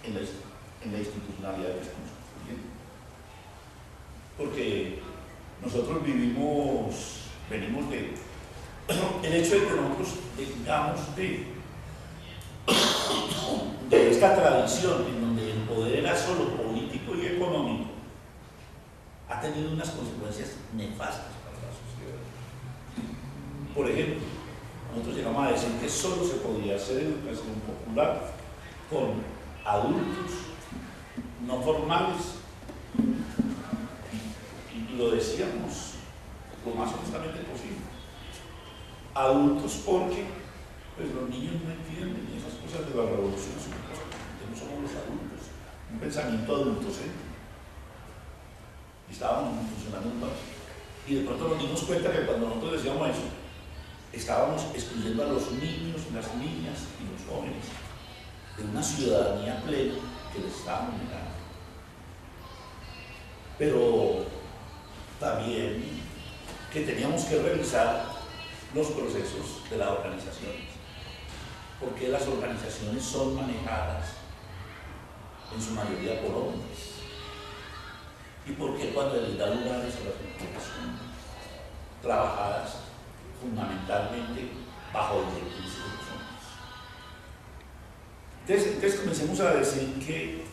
en la institucionalidad que estamos construyendo. Porque nosotros venimos de el hecho de que nosotros vengamos de esta tradición en donde el poder era solo político y económico, ha tenido unas consecuencias nefastas para la sociedad. Por ejemplo, nosotros llegamos a decir que solo se podía hacer educación popular con adultos no formales, y lo decíamos lo más honestamente posible. Adultos porque pues, los niños no entienden esas cosas de la revolución, no somos los adultos, un pensamiento adultocéntrico. Y estábamos funcionando un país. Y de pronto nos dimos cuenta que cuando nosotros decíamos eso, estábamos excluyendo a los niños, las niñas y los jóvenes de una ciudadanía plena que les estábamos negando. Pero también que teníamos que revisar los procesos de las organizaciones, porque las organizaciones son manejadas en su mayoría por hombres, y porque cuando les da lugares a las mujeres son trabajadas fundamentalmente bajo directrices de los hombres. Entonces comencemos a decir que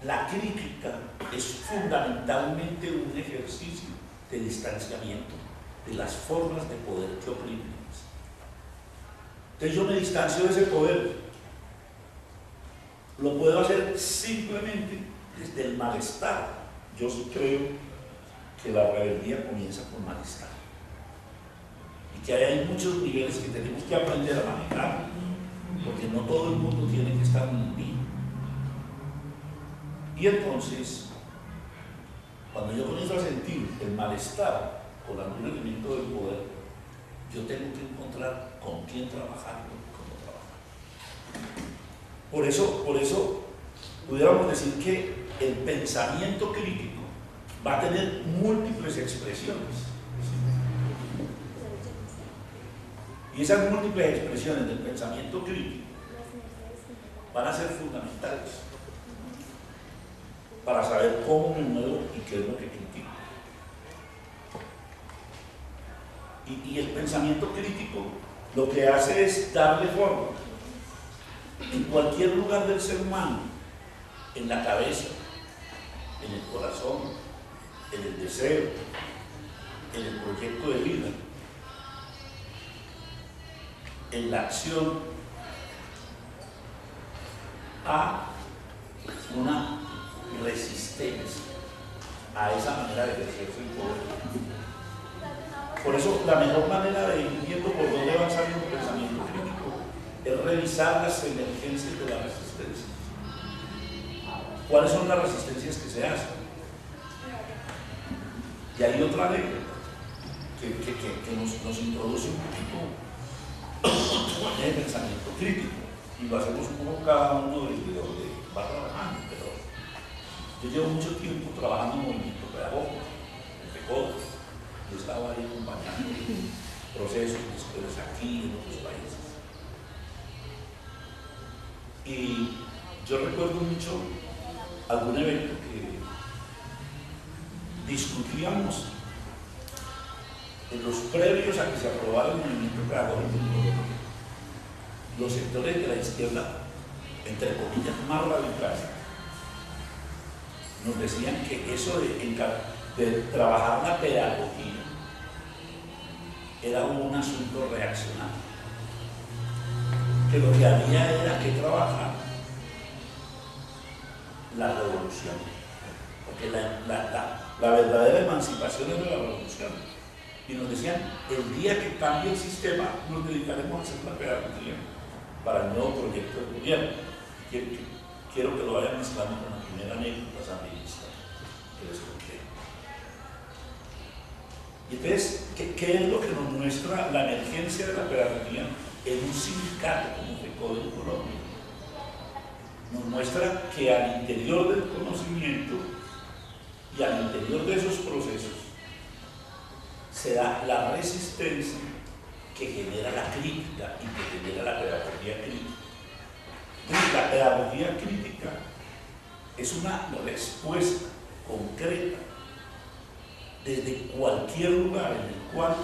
la crítica es fundamentalmente un ejercicio de distanciamiento de las formas de poder que oprimen. Entonces yo me distancio de ese poder. Lo puedo hacer simplemente desde el malestar. Yo sí creo que la rebeldía comienza por malestar. Y que hay muchos niveles que tenemos que aprender a manejar, porque no todo el mundo tiene que estar en mí. Y entonces, cuando yo comienzo a sentir el malestar con algún elemento del poder, yo tengo que encontrar con quién trabajar y cómo trabajar. Por eso pudiéramos decir que el pensamiento crítico va a tener múltiples expresiones. Y esas múltiples expresiones del pensamiento crítico van a ser fundamentales para saber cómo me muevo y qué es lo que critico. Y el pensamiento crítico lo que hace es darle forma en cualquier lugar del ser humano, en la cabeza, en el corazón, en el deseo, en el proyecto de vida, en la acción, a una resistencia a esa manera de ejercerse el poder. Por eso la mejor manera de ir viendo por dónde va saliendo el pensamiento crítico es revisar las emergencias de la resistencia. ¿Cuáles son las resistencias que se hacen? Y hay otra ley que nos introduce un poquito en el pensamiento crítico, y lo hacemos como cada uno de donde va trabajando. Pero yo llevo mucho tiempo trabajando en movimiento pedagógico, entre todos. Yo estaba ahí acompañando procesos de escuelas aquí y en otros países. Y yo recuerdo mucho algún evento que discutíamos en los previos a que se aprobara el movimiento pedagógico. Los sectores de la izquierda, entre comillas, más radicales, nos decían que eso de trabajar la pedagogía era un asunto reaccionario, que lo que había era que trabajar la revolución, porque la verdadera emancipación es de la revolución. Y nos decían, el día que cambie el sistema nos dedicaremos a hacer la pedagogía para el nuevo proyecto de gobierno. Quiero que lo vayan mezclando con la primera anécdota sandinista que les conté. Y entonces, ¿qué es lo que nos muestra la emergencia de la pedagogía en un sindicato como FECODE en Colombia? Nos muestra que al interior del conocimiento y al interior de esos procesos se da la resistencia que genera la crítica y que genera la pedagogía crítica. Entonces, la pedagogía crítica es una respuesta concreta desde cualquier lugar en el cual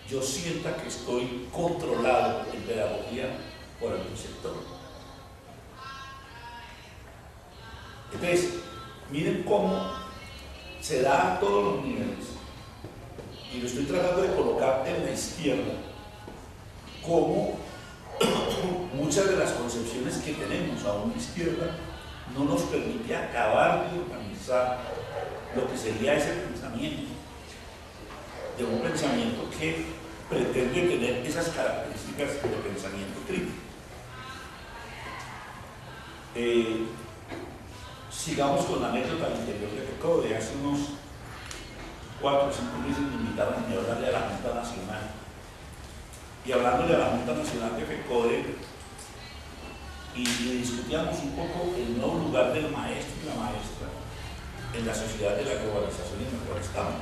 yo sienta que estoy controlado en pedagogía por algún sector. Entonces, miren cómo se da a todos los niveles, y lo estoy tratando de colocar en la izquierda, cómo muchas de las concepciones que tenemos aún de izquierda no nos permite acabar de organizar lo que sería ese pensamiento, de un pensamiento que pretende tener esas características de pensamiento crítico. Sigamos con la anécdota anterior de Foucault. De hace unos 4 o 5 meses me invitaron a hablarle a la Junta Nacional. Y hablándole a la Junta Nacional de Foucault, y discutíamos un poco el nuevo lugar del maestro y la maestra en la sociedad de la globalización en la cual estamos.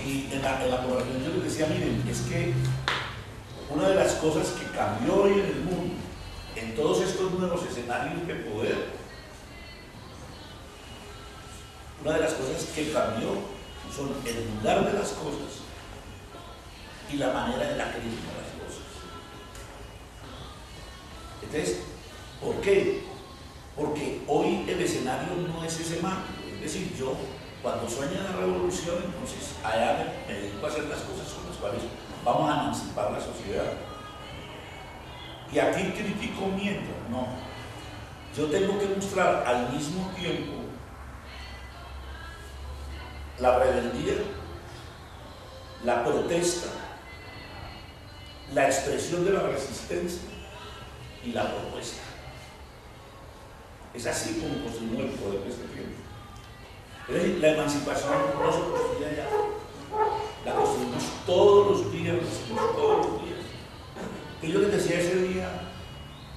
Y en la conversación yo les decía, miren, es que una de las cosas que cambió hoy en el mundo, en todos estos nuevos escenarios de poder, una de las cosas que cambió son el lugar de las cosas y la manera de la crítica de las cosas. Entonces, ¿por qué? Porque hoy el escenario no es ese marco. Es decir, yo cuando sueño la revolución, entonces allá me dedico a hacer las cosas con las cuales vamos a emancipar la sociedad. Y aquí critico mientras, no. Yo tengo que mostrar al mismo tiempo la rebeldía, la protesta, la expresión de la resistencia y la propuesta. Es así como construimos el poder de este tiempo. La emancipación no se construye ya, la construimos todos los días, Que yo les decía ese día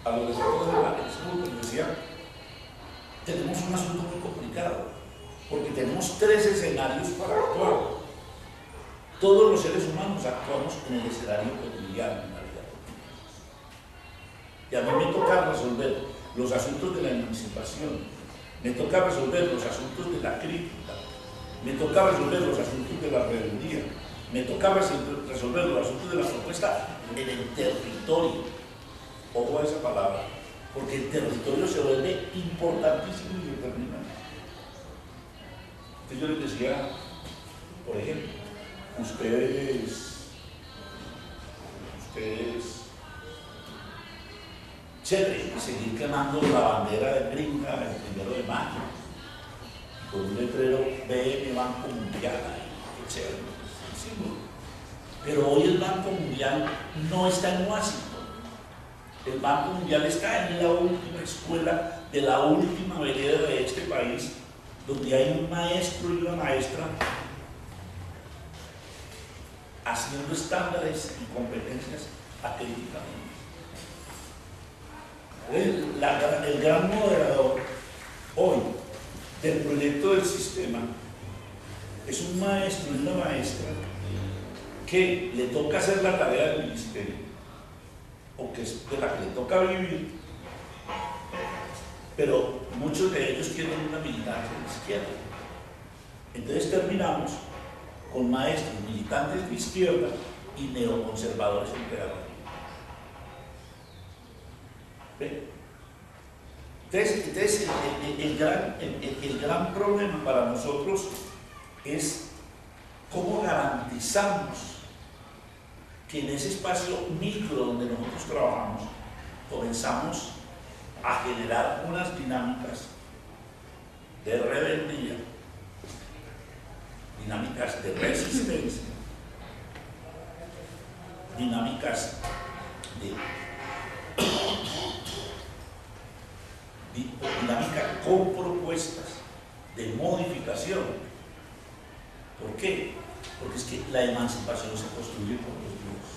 a los defensores de la les decía, tenemos un asunto muy complicado, porque tenemos 3 escenarios para actuar. Todos los seres humanos actuamos en el escenario cotidiano, en la vida cotidiana. Y a mí me toca resolver los asuntos de la emancipación, me toca resolver los asuntos de la crítica, me toca resolver los asuntos de la rebeldía, me toca resolver los asuntos de la propuesta en el territorio. Ojo a esa palabra, porque el territorio se vuelve importantísimo y determinante. Entonces yo les decía, por ejemplo, ustedes chévere, seguir quemando la bandera de Brinca el 1 de mayo, con un letrero BM Banco Mundial, qué chévere, sí, pero hoy el Banco Mundial no está en Washington. El Banco Mundial está en la última escuela de la última vereda de este país, donde hay un maestro y una maestra haciendo estándares y competencias académicamente. El gran moderador hoy del proyecto del sistema es un maestro y una maestra que le toca hacer la tarea del ministerio, o que es de la que le toca vivir, pero muchos de ellos tienen una militancia de izquierda. Entonces terminamos con maestros militantes de izquierda y neoconservadores en pedagogía. Entonces el gran problema para nosotros es cómo garantizamos que en ese espacio micro donde nosotros trabajamos comenzamos a generar unas dinámicas de rebeldía, dinámicas de resistencia, dinámicas dinámica con propuestas de modificación. ¿Por qué? Porque es que la emancipación se construye por los días.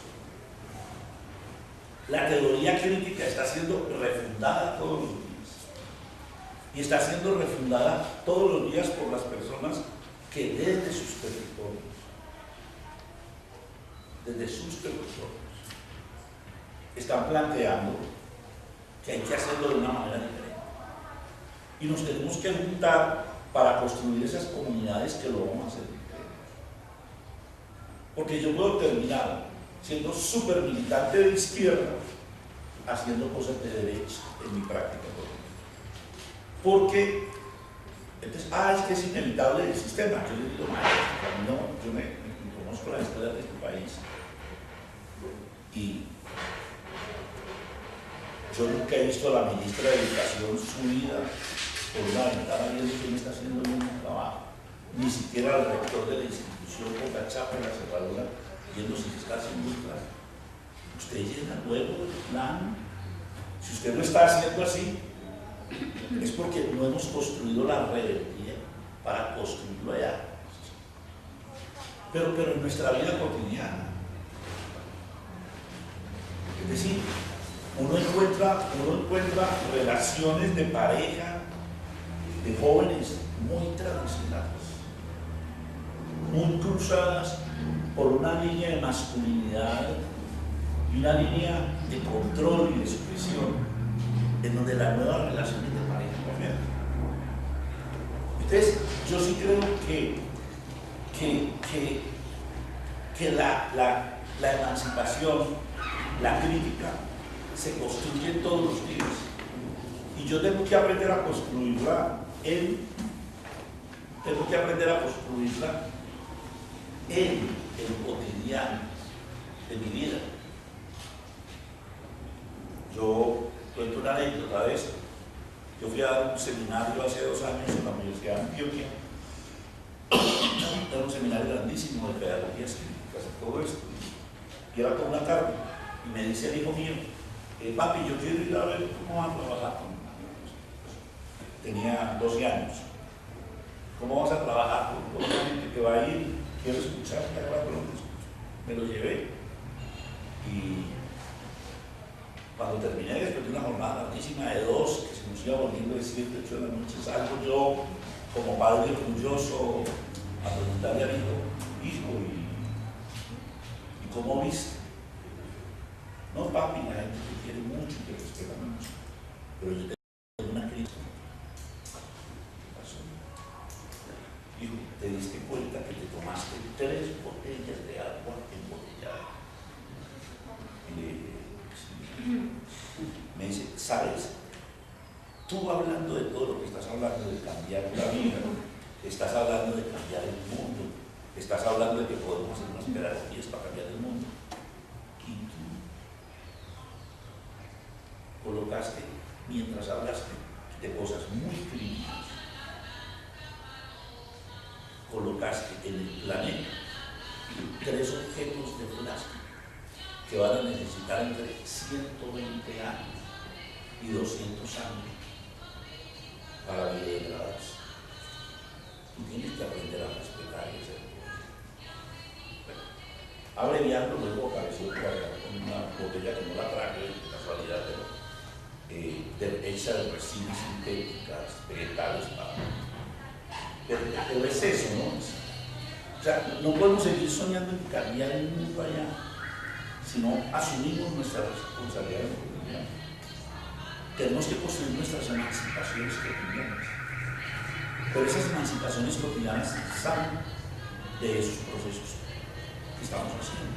La teoría crítica está siendo refundada todos los días. Y está siendo refundada todos los días por las personas que desde sus territorios, están planteando que hay que hacerlo de una manera diferente. Y nos tenemos que juntar para construir esas comunidades que lo vamos a hacer diferente. Porque yo puedo terminar siendo súper militante de izquierda haciendo cosas de derecha en mi práctica política. Porque, entonces, es que es inevitable el sistema. Yo le digo, no, yo me conozco la historia escuelas de este país. Y yo nunca he visto a la ministra de Educación subida por una ventana viendo quién está haciendo el mismo trabajo. Ni siquiera al rector de la institución con la chapa en la cerradura viendo si se está haciendo el plan. Usted llena luego el plan. Si usted lo está haciendo así, es porque no hemos construido la rebeldía para construirlo allá. Pero en nuestra vida cotidiana. Es decir, uno encuentra relaciones de pareja, de jóvenes muy tradicionales, muy cruzadas por una línea de masculinidad y una línea de control y de supresión, en donde las nuevas relaciones de pareja comienzan. Entonces, yo sí creo que la emancipación, la crítica, se construye todos los días. Y yo tengo que aprender a construirla en el cotidiano de mi vida. Yo cuento una anécdota de esto. Yo fui a dar un seminario hace 2 años en la Universidad de Antioquia. Era un seminario grandísimo de pedagogías críticas y todo esto. Y era toda una tarde. Y me dice el hijo mío, papi, yo quiero ir a ver cómo vas a trabajar. Tenía 12 años. ¿Cómo vas a trabajar con la gente que va a ir? Quiero escuchar, me lo llevé. Y cuando terminé, después de una jornada larguísima de 2, que se nos iba volviendo de 7, 8 de la noche, salgo yo como padre orgulloso a preguntarle a mi hijo, ¿y cómo viste? No, papi, la gente te quiere mucho y te respeta mucho, pero yo tengo una crítica. ¿Qué pasó? Hijo, te diste cuenta que te tomaste 3 botellas de agua embotellada. Y le dije, sí. Me dice, ¿sabes? Tú hablando de todo lo que estás hablando, de cambiar la vida, estás hablando de cambiar el mundo, estás hablando de que podemos hacer unas pedagogías para cambiar el mundo. Y tú colocaste, mientras hablaste de cosas muy críticas, colocaste en el planeta 3 objetos de plástico que van a necesitar entre 120 años y 200 años para biodegradarse. Tú tienes que aprender a respetar ese. Bueno, abreviando, luego apareció por acá con una botella que no la traje de casualidad, pero hecha de resinas sintéticas, vegetales, pero es eso, ¿no? O sea, no podemos seguir soñando en cambiar el mundo allá, sino asumimos nuestra responsabilidad en el cotidiano. Tenemos que construir nuestras emancipaciones cotidianas. Pero esas emancipaciones cotidianas salen de esos procesos que estamos haciendo.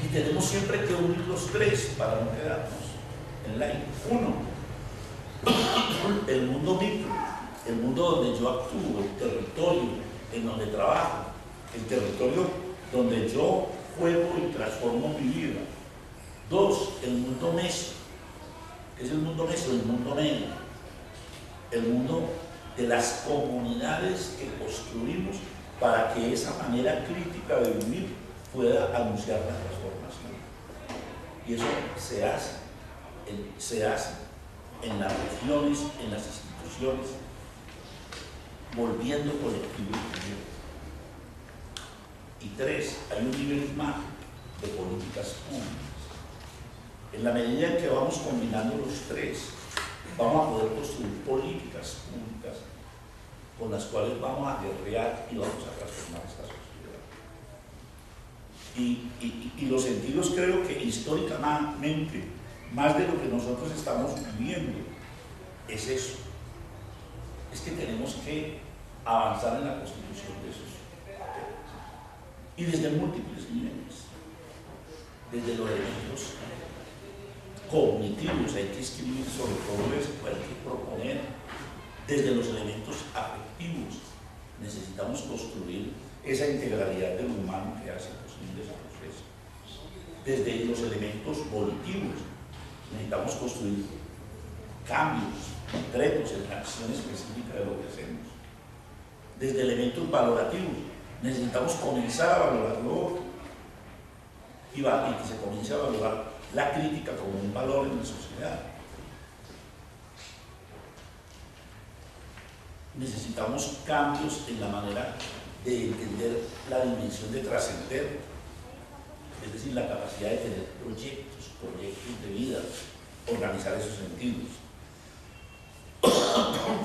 Y tenemos siempre que unir los 3 para no quedarnos en la I. 1, el mundo micro, el mundo donde yo actúo, el territorio en donde trabajo, el territorio donde yo juego y transformo mi vida. 2, el mundo meso. ¿Qué es el mundo meso? El mundo medio. El mundo de las comunidades que construimos para que esa manera crítica de vivir pueda anunciar la transformación. Y eso se hace en las regiones, en las instituciones, volviendo colectivo y 3, hay un nivel más de políticas públicas. En la medida en que vamos combinando los 3, vamos a poder construir políticas públicas con las cuales vamos a guerrear y vamos a transformar esta sociedad. Y los sentidos, creo que históricamente, más de lo que nosotros estamos viviendo, es eso. Es que tenemos que avanzar en la constitución de esos papeles. Y desde múltiples niveles. Desde los elementos cognitivos, hay que escribir sobre todo eso, hay que proponer. Desde los elementos afectivos, necesitamos construir esa integralidad del humano que hace desde los elementos volitivos. Necesitamos construir cambios concretos en la acción específica de lo que hacemos. Desde elementos valorativos, necesitamos comenzar a valorar lo otro y que se comience a valorar la crítica como un valor en la sociedad. Necesitamos cambios en la manera de entender la dimensión de trascender, es decir, la capacidad de tener proyectos de vida, organizar esos sentidos.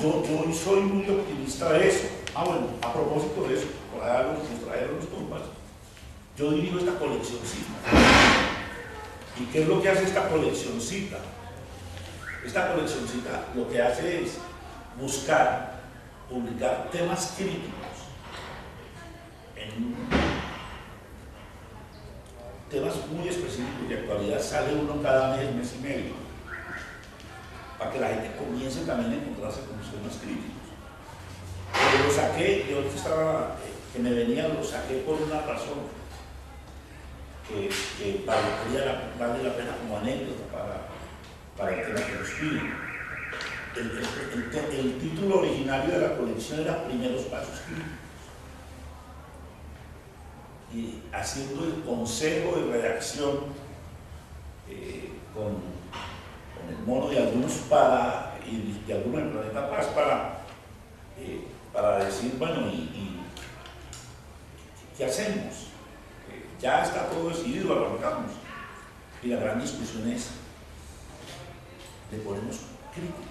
Yo soy muy optimista de eso. Bueno, a propósito de eso, por ahí algo que nos trajeron los compas, yo dirijo esta coleccioncita. ¿Y qué es lo que hace esta coleccioncita? Esta coleccioncita lo que hace es buscar, publicar temas críticos en temas muy específicos de actualidad. Sale uno cada mes y medio, para que la gente comience también a encontrarse con los temas críticos. Lo saqué, yo estaba, que me venía, lo saqué por una razón que vale la pena como anécdota para el tema que nos piden. El título originario de la colección era Primeros Pasos Críticos. Y haciendo el consejo de redacción con el mono de algunos y de algunos en Planeta Paz para decir, bueno, ¿y qué hacemos? Ya está todo decidido, arrancamos. Y la gran discusión es, le ponemos críticos.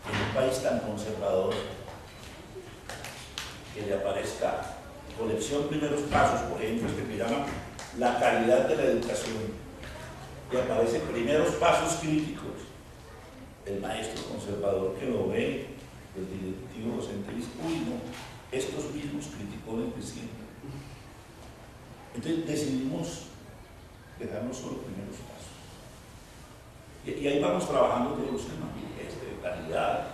En un país tan conservador, que le aparezca colección Primeros Pasos, por ejemplo, que llama La calidad de la educación, y aparece Primeros Pasos Críticos. El maestro conservador que lo ve, el directivo docente dice, uy, no, estos mismos criticones de siempre. Entonces decidimos dejarnos solo Primeros Pasos. Y ahí vamos trabajando todos los temas, de calidad,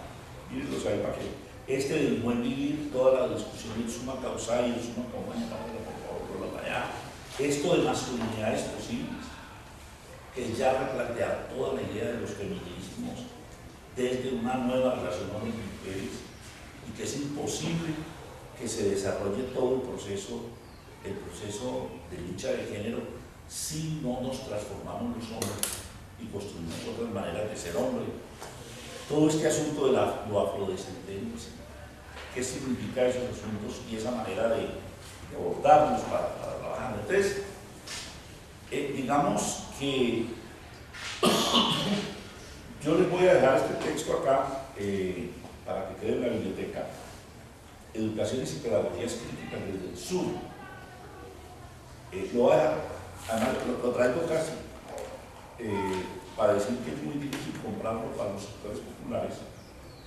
y los hay para que del buen vivir, toda la discusión del suma causa y el suma coma, por allá. Esto de masculinidades posibles, que ya replantear toda la idea de los feminismos desde una nueva relación hombre-mujeres, y que es imposible que se desarrolle todo el proceso de lucha de género si no nos transformamos los hombres y construimos otras maneras de ser hombre. Todo este asunto de lo afrodescendencia, qué significa esos asuntos y esa manera de abordarlos para trabajar. Entonces, digamos que yo les voy a dejar este texto acá para que quede en la biblioteca. Educaciones y pedagogías críticas desde el sur. Lo voy a dejar, además lo traigo casi para decir que es muy difícil comprarlo para los sectores populares,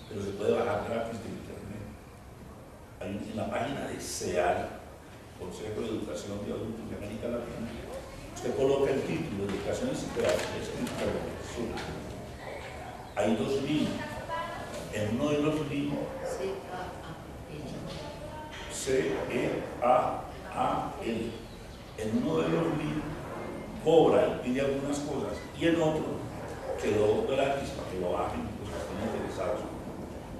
pero se puede bajar gratis de internet. Hay en la página de CEAL, Consejo de Educación de Adultos de América Latina, usted coloca el título, Educaciones y Pedagogías Críticas del Sur. Hay dos líneas. En uno de los libros, C-E-A-A-L. En uno de los libros cobra y pide algunas cosas, y en otro quedó gratis para que lo bajen los que estén interesados.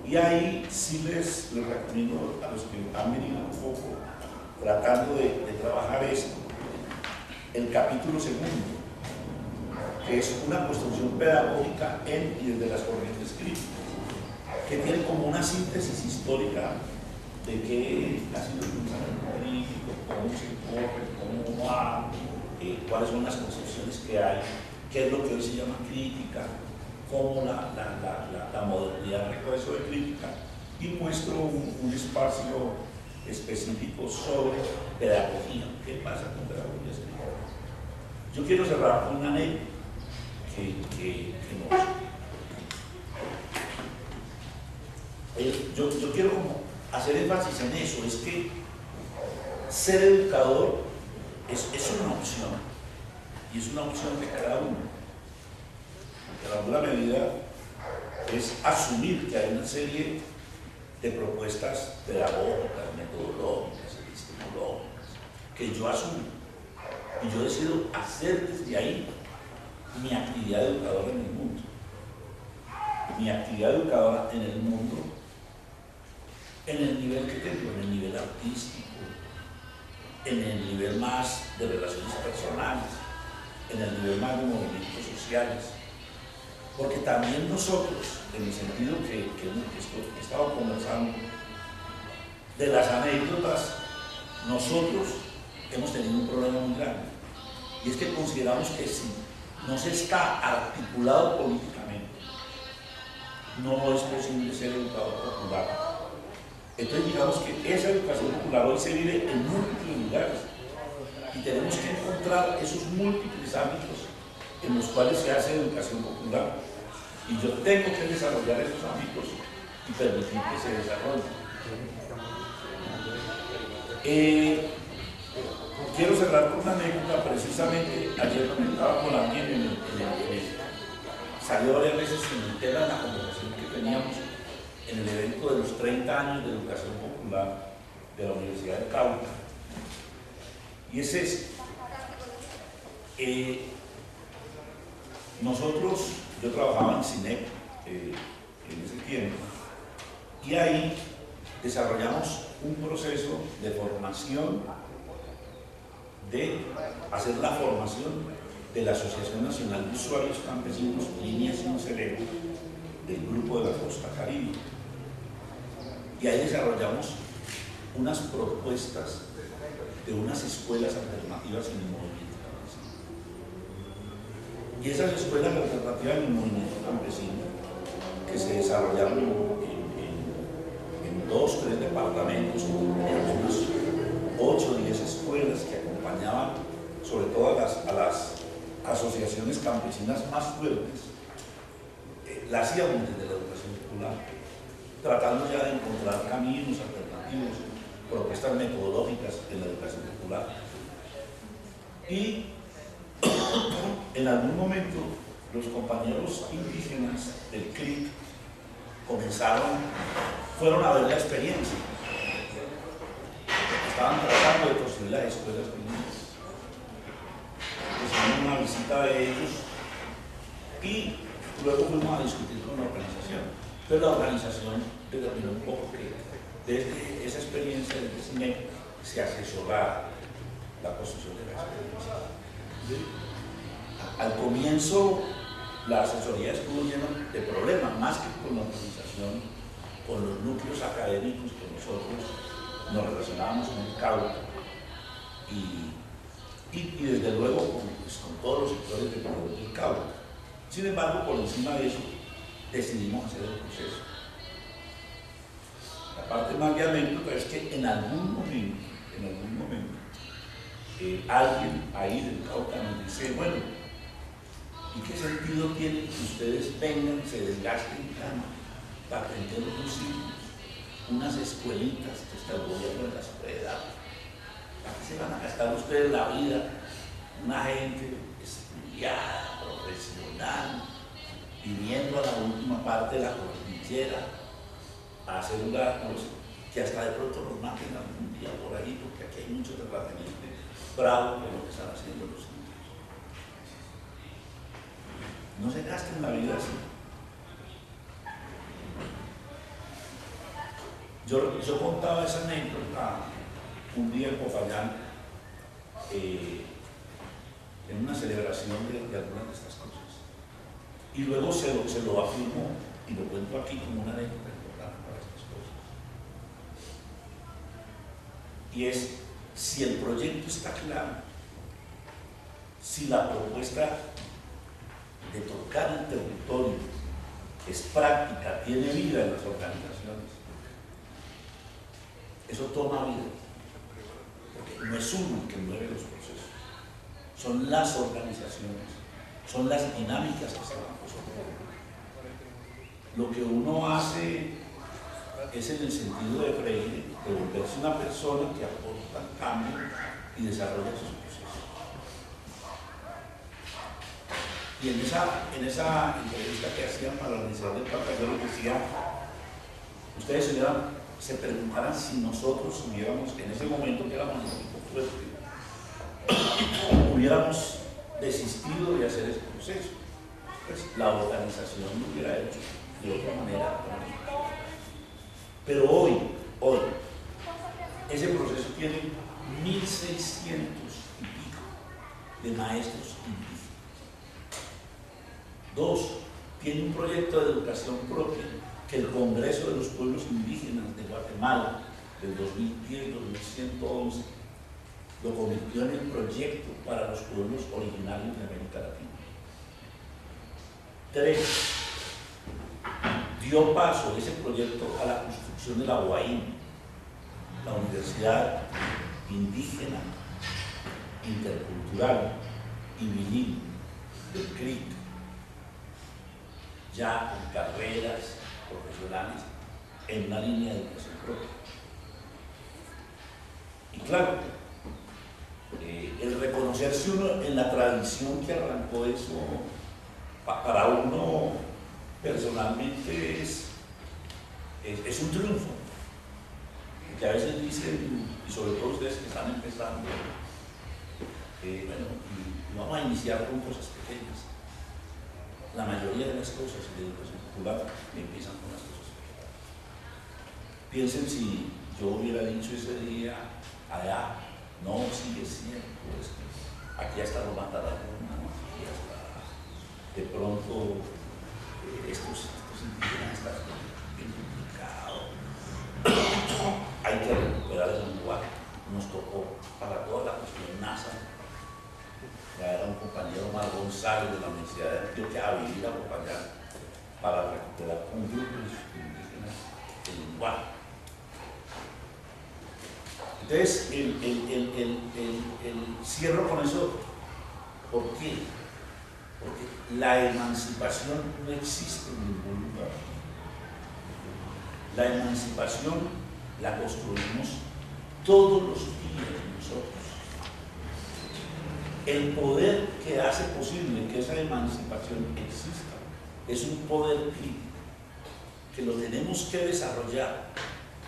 Y ahí sí les recomiendo a los que han venido un poco tratando de trabajar esto, el capítulo segundo, que es una construcción pedagógica en y desde las corrientes críticas, que tiene como una síntesis histórica de qué ha sido el pensamiento crítico, cómo se corre, cómo va, cuáles son las concepciones que hay, qué es lo que hoy se llama crítica, cómo la modernidad recoge eso de crítica, y muestro un espacio específico sobre pedagogía, qué pasa con pedagogías críticas. Yo quiero cerrar con una anécdota que yo quiero como hacer énfasis en eso, es que ser educador es una opción, y es una opción de cada uno. En alguna medida es asumir que hay una serie de propuestas pedagógicas, metodológicas, epistemológicas, que yo asumo, Y yo decido hacer desde ahí mi actividad educadora en el mundo. Mi actividad educadora en el mundo, en el nivel que tengo, en el nivel artístico, en el nivel más de relaciones personales, en el nivel más de movimientos sociales. Porque también nosotros, en el sentido que estaba conversando, de las anécdotas, nosotros hemos tenido un problema muy grande. Y es que consideramos que si no se está articulado políticamente, no es posible ser educador popular. Entonces digamos que esa educación popular hoy se vive en múltiples lugares y tenemos que encontrar esos múltiples ámbitos en los cuales se hace educación popular. Y yo tengo que desarrollar esos ámbitos y permitir que se desarrollen. Quiero cerrar con una anécdota. Precisamente ayer comentaba con alguien salió varias veces en el tema de la conversación que teníamos en el evento de los 30 años de educación popular de la Universidad de Cauca. Y es esto. Yo trabajaba en CINEC en ese tiempo, y ahí desarrollamos un proceso de formación, de hacer la formación de la Asociación Nacional de Usuarios Campesinos, Línea Sin Cerebro, del Grupo de la Costa Caribe. Y ahí desarrollamos unas propuestas de unas escuelas alternativas en el movimiento campesino. Y esas escuelas alternativas en el movimiento campesino, que se desarrollaron en 2 o 3 departamentos, teníamos unas 8 o 10 escuelas que acompañaban sobre todo a las asociaciones campesinas más fuertes, la hacíamos desde la educación popular, tratando ya de encontrar caminos alternativos, propuestas metodológicas en la educación popular. Y en algún momento los compañeros indígenas del CRIC fueron a ver la experiencia. Estaban tratando de construir las escuelas primarias. Hicimos una visita de ellos y luego fuimos a discutir con la organización. Pero la organización determinó un poco que desde esa experiencia del CINEC se asesorara la construcción de la experiencia. Al comienzo la asesoría estuvo llena de problemas, más que con la organización, con los núcleos académicos que nosotros nos relacionábamos en el Cauca y desde luego con todos los sectores del Cauca. Sin embargo, por encima de eso, decidimos hacer el proceso. La parte más de anécdota es que en algún momento, alguien ahí del Cauca nos dice, bueno, ¿y qué sentido tiene que ustedes vengan, se desgasten tanto para aprender unos hijos, unas escuelitas que hasta el gobierno las puede dar? ¿Para qué se van a gastar ustedes la vida? Una gente estudiada, profesional, viniendo a la última parte de la cordillera a hacer una cosa que hasta de pronto nos maten algún día por ahí, porque aquí hay mucho terrateniente bravo por lo que están haciendo los indios. No se gasten la vida así. Yo contaba esa anécdota un día en Popayán, en una celebración de algunas de estas cosas. Y luego se lo afirmó y lo cuento aquí como una anécdota importante para estas cosas. Y es, si el proyecto está claro, si la propuesta de tocar el territorio es práctica, tiene vida en las organizaciones, eso toma vida, porque no es uno el que mueve los procesos, son las organizaciones, son las dinámicas que se van construyendo. Lo que uno hace es en el sentido de Freire, de volverse una persona que aporta cambio y desarrolla sus procesos. Y en esa entrevista que hacían para la Universidad del Cauca, yo les decía, ustedes se preguntaran si nosotros hubiéramos, en ese momento que éramos un equipo fuerte, hubiéramos desistido de hacer ese proceso, pues la organización lo hubiera hecho de otra manera. Pero hoy, ese proceso tiene 1.600 y pico de maestros indígenas. 2, tiene un proyecto de educación propia que el Congreso de los Pueblos Indígenas de Guatemala del 2010-2111 lo convirtió en el proyecto para los pueblos originarios de América Latina. 3, dio paso ese proyecto a la construcción de la UAIN, la Universidad Indígena, Intercultural y Bilingüe del CRIC, ya con carreras profesionales en una línea de educación propia. Y claro, el reconocerse uno en la tradición que arrancó eso, para uno personalmente es un triunfo. Porque a veces dicen, y sobre todo ustedes que están empezando, bueno, vamos a iniciar con cosas pequeñas. La mayoría de las cosas de educación popular empiezan con las cosas pequeñas. Piensen si yo hubiera dicho ese día allá, no, sigue siendo, pues, aquí hasta lo mataron, ¿no? Aquí hasta de pronto estos indígenas están bien complicados. Hay que recuperar ese lenguaje. Nos tocó para toda la cuestión NASA. Ya era un compañero Mar González de la Universidad de Antioquia a vivir a acompañar para recuperar un grupo de indígenas el lenguaje. Entonces, el cierro con eso. ¿Por qué? Porque la emancipación no existe en ningún lugar. La emancipación la construimos todos los días nosotros. El poder que hace posible que esa emancipación exista es un poder crítico que lo tenemos que desarrollar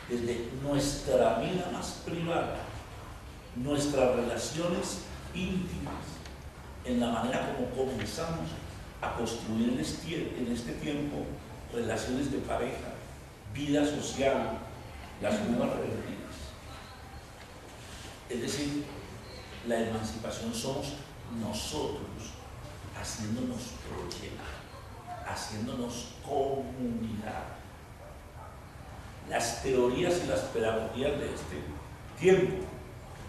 desde nuestra vida más privada, nuestras relaciones íntimas, en la manera como comenzamos a construir en este tiempo relaciones de pareja, vida social, las nuevas rebeldías. Es decir, la emancipación somos nosotros haciéndonos proyecto, haciéndonos comunidad. Las teorías y las pedagogías de este tiempo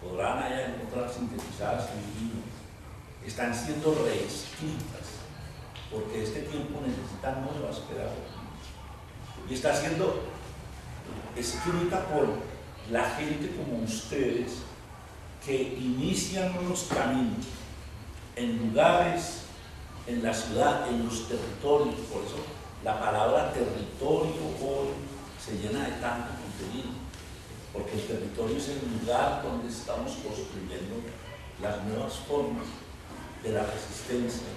podrán allá encontrar sintetizadas en el libro, están siendo reescritas porque este tiempo necesita nuevas pedagogías y está siendo escrita por la gente como ustedes que inician unos caminos en lugares, en la ciudad, en los territorios. Por eso la palabra territorio hoy se llena de tanto contenido, porque el territorio es el lugar donde estamos construyendo las nuevas formas de la resistencia,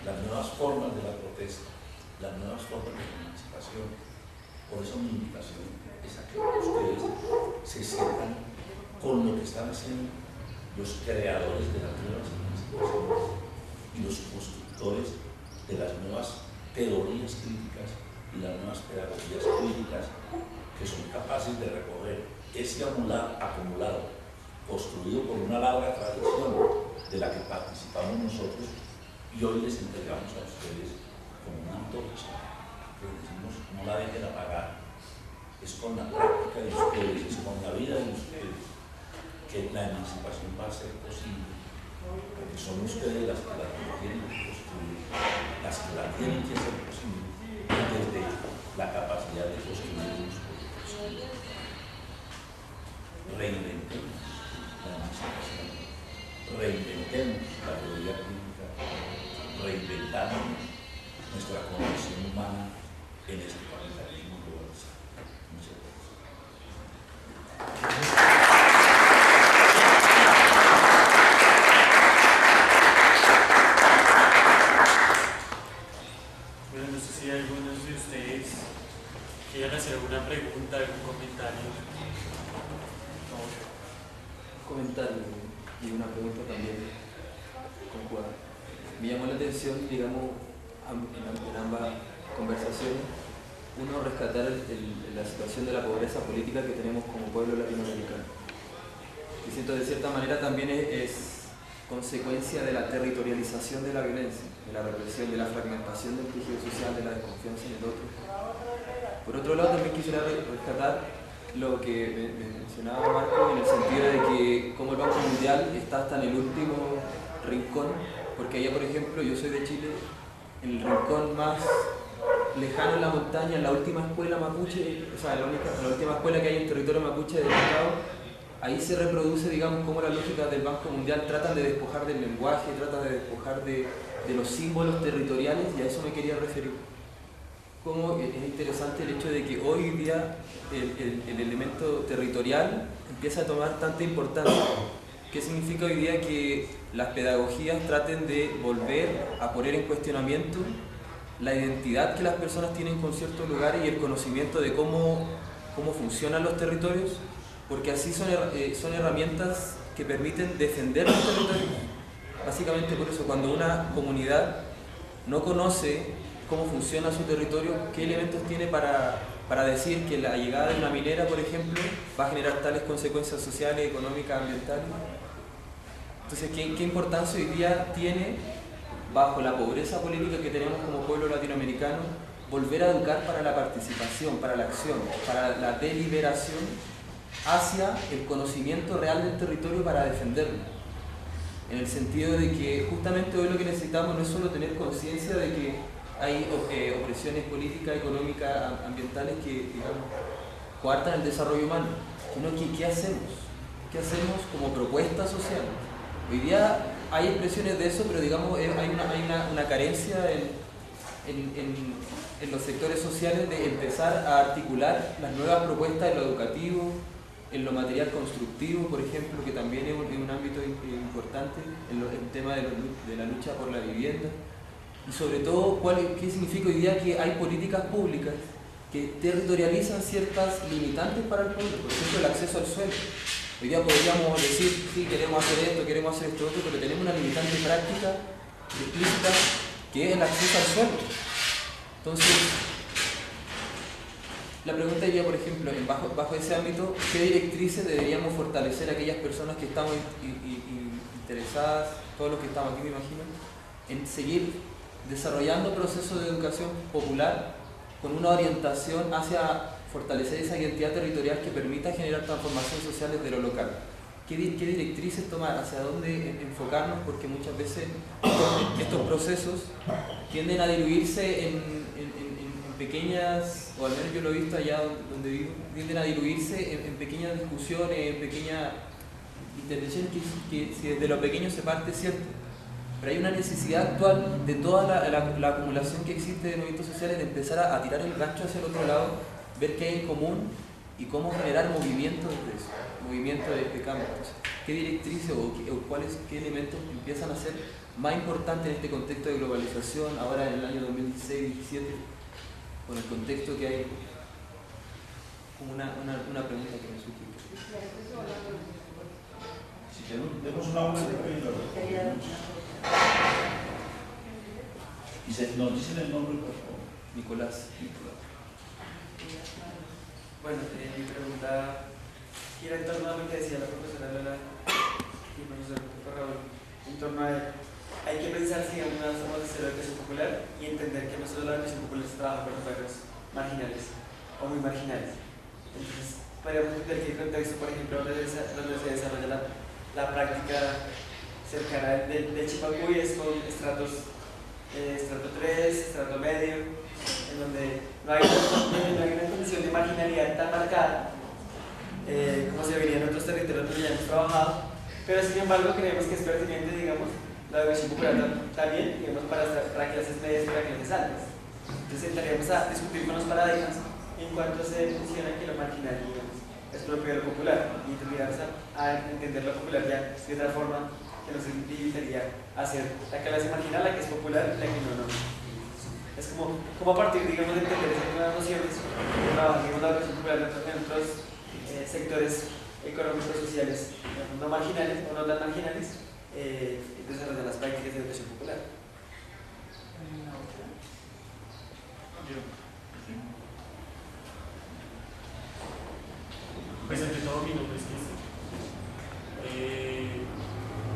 las nuevas formas de la protesta, las nuevas formas de la emancipación. Por eso mi invitación es a que ustedes se sientan con lo que están haciendo los creadores de las nuevas emancipaciones y los constructores de las nuevas teorías críticas y las nuevas pedagogías críticas que son capaces de recoger ese acumulado construido por una larga tradición de la que participamos nosotros y hoy les entregamos a ustedes como una antorcha. Les decimos, no la dejen apagar. Es con la práctica de ustedes, es con la vida de ustedes que la emancipación va a ser posible. Porque son ustedes las que la tienen que construir, las que la tienen que hacer posible desde la capacidad de construir unos proyectos. Reinventemos la emancipación, reinventemos la teoría crítica, reinventamos nuestra condición humana en este capitalismo globalizado. Muchas gracias. Bueno, no sé si algunos de ustedes quieran hacer alguna pregunta, algún comentario. Comentario y una pregunta también. conjugadas. Me llamó la atención, digamos, en ambas conversaciones, uno, rescatar la situación de la pobreza política que tenemos como pueblo latinoamericano, que siento de cierta manera también es consecuencia de la territorialización de la violencia, de la represión, de la fragmentación del tejido social, de la desconfianza en el otro. Por otro lado, también quisiera rescatar lo que mencionaba Marco, en el sentido de que como el Banco Mundial está hasta en el último rincón, porque allá, por ejemplo, yo soy de Chile, en el rincón más lejano en la montaña, en la última escuela mapuche, o sea, la última escuela que hay en territorio mapuche del Estado, ahí se reproduce, digamos, cómo las lógicas del Banco Mundial tratan de despojar del lenguaje, tratan de despojar de los símbolos territoriales, y a eso me quería referir. Cómo es interesante el hecho de que hoy día el elemento territorial empieza a tomar tanta importancia. ¿Qué significa hoy día que las pedagogías traten de volver a poner en cuestionamiento la identidad que las personas tienen con ciertos lugares y el conocimiento de cómo funcionan los territorios? Porque así son herramientas que permiten defender los territorios. Básicamente por eso, cuando una comunidad no conoce cómo funciona su territorio, qué elementos tiene para decir que la llegada de una minera, por ejemplo, va a generar tales consecuencias sociales, económicas, ambientales. Entonces, ¿qué importancia hoy día tiene, bajo la pobreza política que tenemos como pueblo latinoamericano, volver a educar para la participación, para la acción, para la deliberación, hacia el conocimiento real del territorio para defenderlo? En el sentido de que justamente hoy lo que necesitamos no es solo tener conciencia de que hay opresiones políticas, económicas, ambientales que, digamos, coartan el desarrollo humano, sino que ¿qué hacemos? ¿Qué hacemos como propuesta social? Hoy día hay expresiones de eso, pero digamos hay una carencia en los sectores sociales de empezar a articular las nuevas propuestas en lo educativo, en lo material constructivo, por ejemplo, que también es un ámbito importante, en el tema de la lucha por la vivienda. Y sobre todo, ¿qué significa hoy día que hay políticas públicas que territorializan ciertas limitantes para el pueblo? Por ejemplo, el acceso al suelo. Hoy día podríamos decir, sí, queremos hacer esto, otro, pero tenemos una limitante práctica, explícita, que es el acceso al suelo. Entonces, la pregunta sería, por ejemplo, bajo ese ámbito, ¿qué directrices deberíamos fortalecer a aquellas personas que estamos interesadas, todos los que estamos aquí, me imagino, en seguir desarrollando procesos de educación popular con una orientación hacia fortalecer esa identidad territorial que permita generar transformaciones sociales de lo local? ¿Qué directrices tomar? ¿Hacia dónde enfocarnos? Porque muchas veces estos procesos tienden a diluirse en pequeñas, o al menos yo lo he visto allá donde vivo, tienden a diluirse en pequeñas discusiones, en pequeñas intervenciones que si desde lo pequeño se parte, es cierto. Pero hay una necesidad actual de toda la acumulación que existe de movimientos sociales de empezar a tirar el gancho hacia el otro lado, ver qué hay en común y cómo generar movimientos de eso, movimientos de cambio. Entonces, ¿qué directrices qué elementos empiezan a ser más importantes en este contexto de globalización, ahora en el año 2016-2017, con el contexto que hay? Como una pregunta que me surge. Si tenemos una hora de y nos dicen el nombre, por favor. Nicolás. Bueno, mi pregunta gira en torno a lo que decía la profesora Lola y el profesor Raúl, en torno a hay que pensar si aún no somos de la educación popular y entender que no solo la educación popular se trabaja con los barrios marginales o muy marginales. Entonces, podríamos entender que el contexto, por ejemplo, donde se desarrolla la práctica cercana del Chipacuy es con estrato 3, estrato medio, en donde no hay una condición de marginalidad tan marcada como se vería en otros territorios donde ya hemos trabajado, pero sin embargo creemos que es pertinente, digamos, la educación popular también, digamos, para clases medias y para clases altas. Entonces entraríamos a discutir con los paradigmas en cuanto se menciona que lo marginal, digamos, es propio de lo popular, y tendríamos a entender lo popular ya de otra forma que nos invitaría a hacer la clase marginal, la que es popular y la que no. Es como a partir, digamos, de entender esas nuevas nociones, trabajamos la educación popular en otros sectores económicos, sociales, no marginales o no tan marginales, desarrollar las prácticas de educación popular. Pues ante todo mi nombre es Cristian.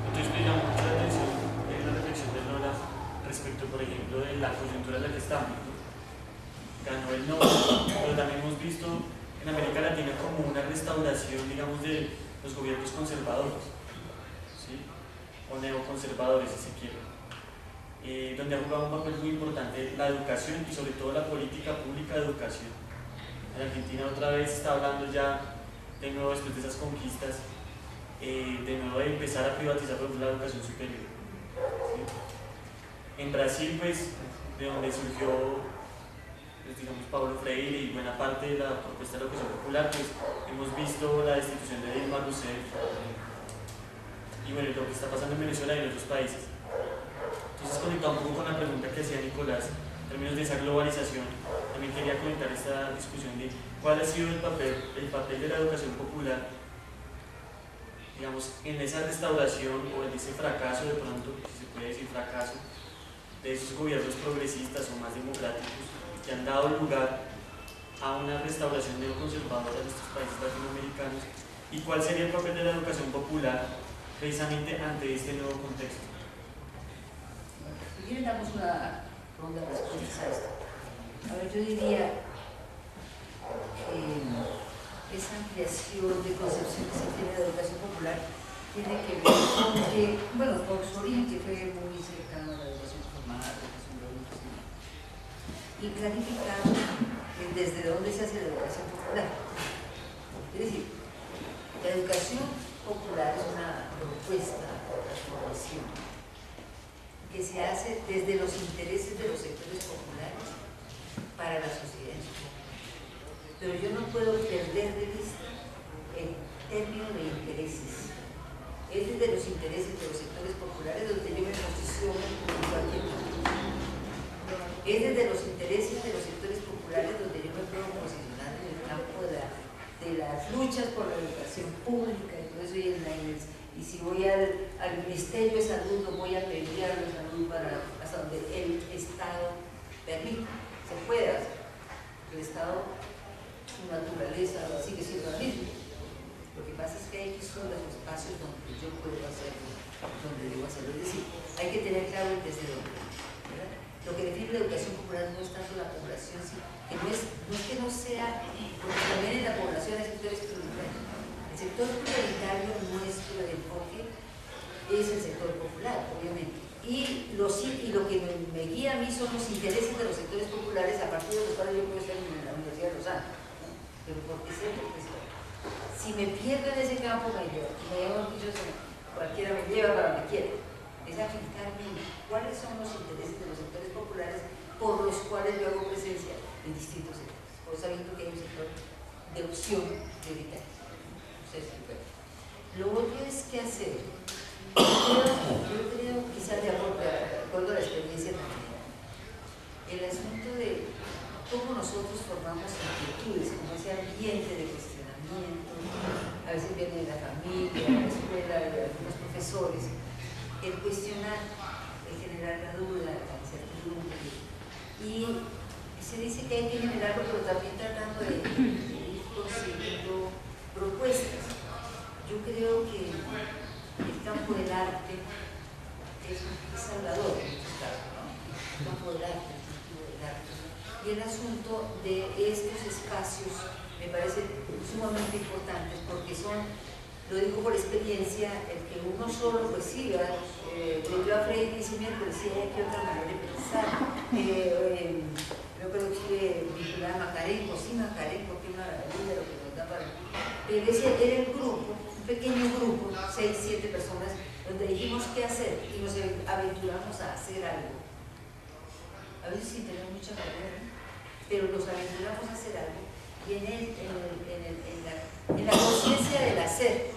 Entonces me llamó mucho la atención la reflexión de Lola respecto, por ejemplo, de la coyuntura en la que estamos, ¿no? Ganó el Nobel, pero también hemos visto en América Latina como una restauración, digamos, de los gobiernos conservadores, ¿sí? O neoconservadores, si se quiere, donde ha jugado un papel muy importante la educación y sobre todo la política pública de educación. En Argentina otra vez está hablando ya de nuevo, después de esas conquistas, de nuevo de empezar a privatizar por ejemplo, la educación superior, ¿sí? En Brasil, pues, de donde surgió, pues, digamos, Paulo Freire y buena parte de la propuesta de la educación popular, pues hemos visto la destitución de Dilma Rousseff y bueno, lo que está pasando en Venezuela y en otros países. Entonces, conectado un poco con la pregunta que hacía Nicolás en términos de esa globalización, también quería comentar esta discusión de cuál ha sido el papel de la educación popular, digamos, en esa restauración o en ese fracaso, de pronto, si se puede decir fracaso, de esos gobiernos progresistas o más democráticos que han dado lugar a una restauración neoconservadora de estos países latinoamericanos, y cuál sería el papel de la educación popular precisamente ante este nuevo contexto. Si quieren damos una ronda de respuestas a esto. A ver, yo diría que esa ampliación de concepción que se tiene de la educación popular tiene que ver con que, bueno, por su origen que fue muy cercano a la educación formal, la educación de adultos, y clarificar desde dónde se hace la educación popular. Es decir, la educación popular es una propuesta de transformación que se hace desde los intereses de los sectores populares para la sociedad en su conjunto. Pero yo no puedo perder de vista el término de intereses. Es desde los intereses de los sectores populares donde yo me posiciono en cualquier campo. Es desde los intereses de los sectores populares donde yo me puedo posicionar en el campo de las luchas por la educación pública y todo eso, y si voy al Ministerio de Salud, no voy a pedir a la salud hasta donde el Estado permita, se puede hacer. El Estado, su naturaleza sigue siendo la misma. Lo que pasa es que hay los espacios donde yo puedo hacerlo, donde debo hacerlo. Es decir, hay que tener claro desde dónde. ¿Verdad? Lo que define la educación popular no es tanto la población, sino que no es que no sea, porque también en la población hay sectores prioritarios. El sector prioritario nuestro de enfoque es el sector popular, obviamente. Y lo que me guía a mí son los intereses de los sectores populares, a partir de los cuales yo puedo estar en la Universidad de Lausanne, ¿no? Pero porque sé por qué estoy. Si me pierdo en ese campo, cualquiera me lleva para donde quiera. Es afincarme en cuáles son los intereses de los sectores populares por los cuales yo hago presencia en distintos sectores, por sabiendo que hay un sector de opción prioritaria. Lo otro es qué hacer. Yo creo, quizás de acuerdo a la experiencia también, el asunto de cómo nosotros formamos inquietudes, como ese ambiente de cuestionamiento, a veces viene de la familia, de la escuela, de algunos profesores, el cuestionar, el generar la duda, la incertidumbre, y se dice que hay que generarlo, pero también tratando de ir consiguiendo propuestas. Yo creo que el campo del arte es salvador en muchos casos, ¿no? El campo del arte, el cultivo del arte. Y el asunto de estos espacios me parece sumamente importantes porque son, lo digo por experiencia, el que uno solo pues sí, yo a Freire dice miércoles, sí hay aquí otra manera de pensar. Yo creo que vinculada a Macarenco, sí Macarenco, qué maravilla lo que nos da para... Pero ese era el grupo, un pequeño grupo, 6, 7 personas, donde dijimos qué hacer y nos aventuramos a hacer algo. A veces sin tener mucha carrera, pero nos aventuramos a hacer algo y en la conciencia del hacer.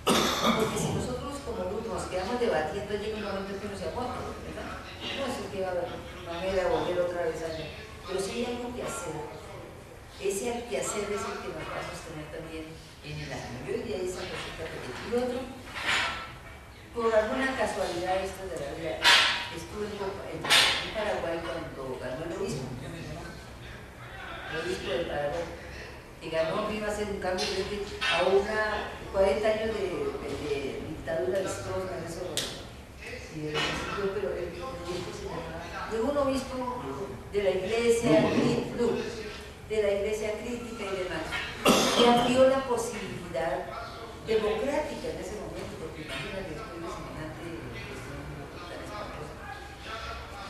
Porque si nosotros como grupo nos quedamos debatiendo, llega un momento en que nos agota, ¿verdad? No sé qué va a haber manera de volver otra vez allá. Pero si hay algo que hacer, ese quehacer es el que nos va a sostener también en el año. Yo diría esa cosita pequeña. Y otro, por alguna casualidad esto de la vida. Estuve en Paraguay cuando ganó el obispo. El obispo de Paraguay. Que ganó, iba a hacer un cambio a 40 años de dictadura viscosa, eso. Pero el obispo se llamaba. Llegó un obispo de la iglesia, de la iglesia crítica y demás, que abrió la posibilidad democrática en ese momento, porque imagínate después de semejante cuestión tan espantosa.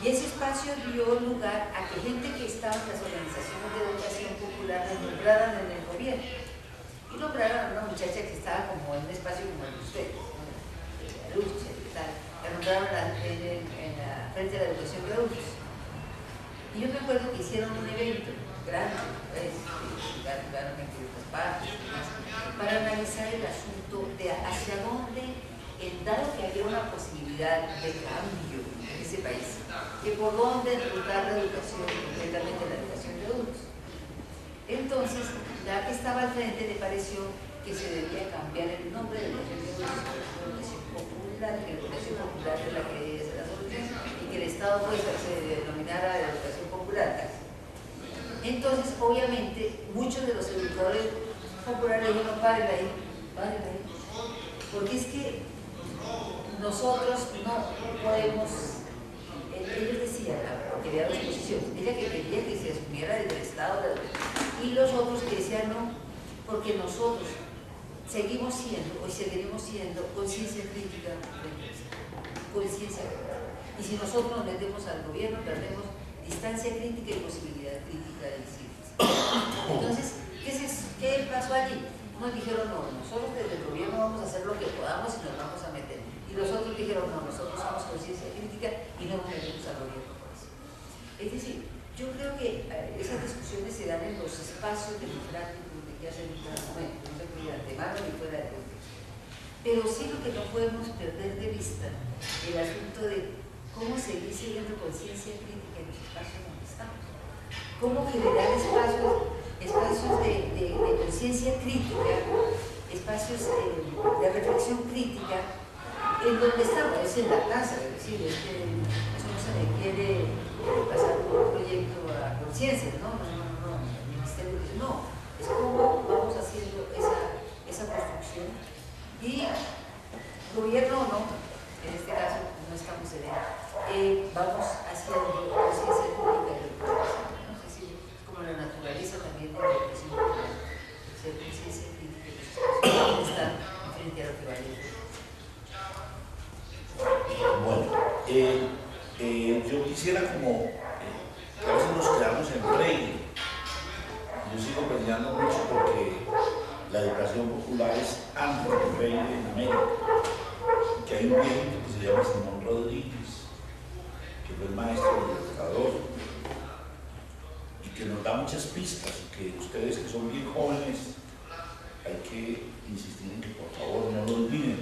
Y ese espacio dio lugar a que gente que estaba en las organizaciones de educación popular la nombraran en el gobierno. Y nombraron a una muchacha que estaba como en un espacio como el de ustedes, ¿no? La lucha y tal. La nombraron en la frente de la educación de adultos. Y yo me acuerdo que hicieron un evento grande, pues, llegaron en otras partes, para analizar el asunto de hacia dónde, dado que había una posibilidad de cambio en ese país, que por dónde enrutar la educación, concretamente la educación de adultos. Entonces, la que estaba al frente le pareció que se debía cambiar el nombre de la educación popular, que la educación popular es la que es la solución, y que el Estado pues se denominara la educación popular. Entonces, obviamente, muchos de los educadores populares dijeron, paren ahí, porque es que nosotros no podemos, ellos decían, porque había dos posiciones, ella que quería que se asumiera desde el Estado, y los otros que decían no, porque nosotros seguimos siendo, hoy seguiremos siendo conciencia crítica, conciencia crítica. Y si nosotros nos metemos al gobierno, perdemos distancia crítica y posibilidad crítica de decir. Entonces, ¿qué pasó allí? Nos dijeron, no, nosotros desde el gobierno vamos a hacer lo que podamos y nos vamos a meter. Y los otros dijeron, no, nosotros somos conciencia crítica y no nos metemos al gobierno por eso. Es decir, yo creo que esas discusiones se dan en los espacios democráticos de que hacen en cada momento, no se puede de antemano ni fuera de contexto. Pero sí lo que no podemos perder de vista el asunto de cómo seguir siguiendo conciencia crítica en los espacios donde estamos. Cómo generar espacios de conciencia crítica, espacios de reflexión crítica en donde estamos, es en la casa, es decir, eso no se requiere pasar por un proyecto a conciencia, no, el ministerio dice, no, es como vamos haciendo esa construcción y gobierno o no, en este caso no estamos en él, vamos haciendo conciencia crítica del pueblo. Como la naturaleza también de la educación popular, ser conciencia crítica de los espacios están frente a lo que vale. Bueno, yo quisiera como que a veces nos quedamos en Freire. Yo sigo pensando mucho porque la educación popular es antes de Freire en América. Que hay un viejito que se llama Simón Rodríguez, que fue el maestro del educador, y que nos da muchas pistas, y que ustedes que son bien jóvenes hay que insistir en que por favor no lo olviden,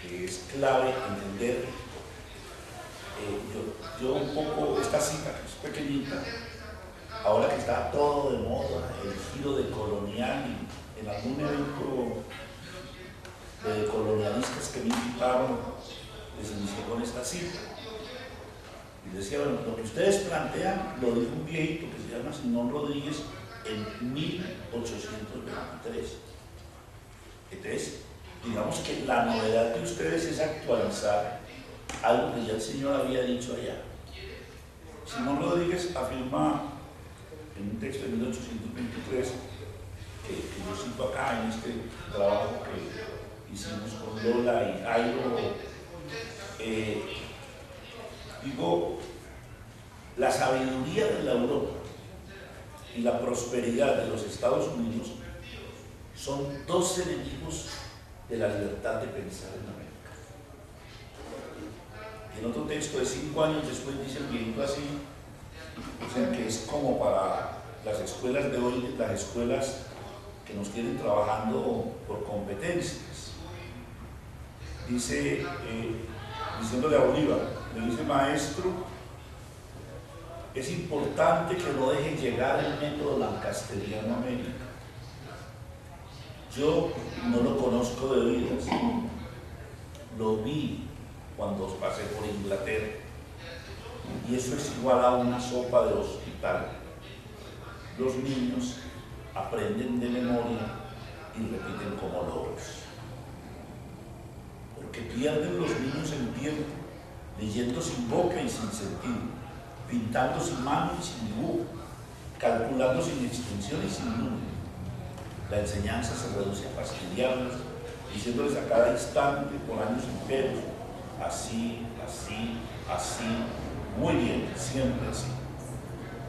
que es clave entender. Yo un poco, esta cita que es pequeñita, ahora que está todo de moda, el giro de colonial, en algún evento de colonialistas que me invitaron, les inicié con esta cita. Y decía, bueno, lo que ustedes plantean lo dijo un viejito que se llama Simón Rodríguez en 1823. Entonces, digamos que la novedad de ustedes es actualizar algo que ya el señor había dicho allá. Simón Rodríguez afirma en un texto de 1823 que yo cito acá en este trabajo que hicimos con Lola y Jairo, digo, la sabiduría de la Europa y la prosperidad de los Estados Unidos son dos enemigos de la libertad de pensar en América. En otro texto de 5 años después dice el viejito así, o sea, que es como para las escuelas de hoy, las escuelas que nos tienen trabajando por competencias. Dice, diciéndole a Bolívar, le dice, maestro, es importante que no dejen llegar el método lancasteriano a América. Yo no lo conozco de oídas, lo vi cuando pasé por Inglaterra. Y eso es igual a una sopa de hospital. Los niños aprenden de memoria y repiten como lobos. Porque pierden los niños el tiempo, leyendo sin boca y sin sentido, pintando sin mano y sin dibujo, calculando sin extensión y sin número. La enseñanza se reduce a fastidiarlos, diciéndoles a cada instante por años enteros, así, así, así, muy bien, siempre así,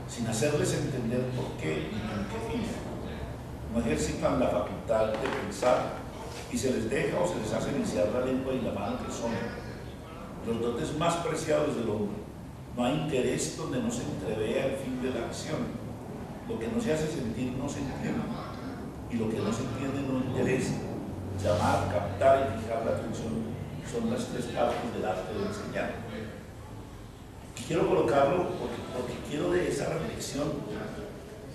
sin hacerles entender por qué ni con qué fin. No ejercitan la facultad de pensar y se les deja o se les hace iniciar la lengua y la mano que son los dotes más preciados del hombre. No hay interés donde no se entrevea el fin de la acción. Lo que no se hace sentir no se entiende, y lo que no se entiende no interesa. Llamar, captar y fijar la atención son las tres partes del arte de enseñar. Y quiero colocarlo porque quiero de esa reflexión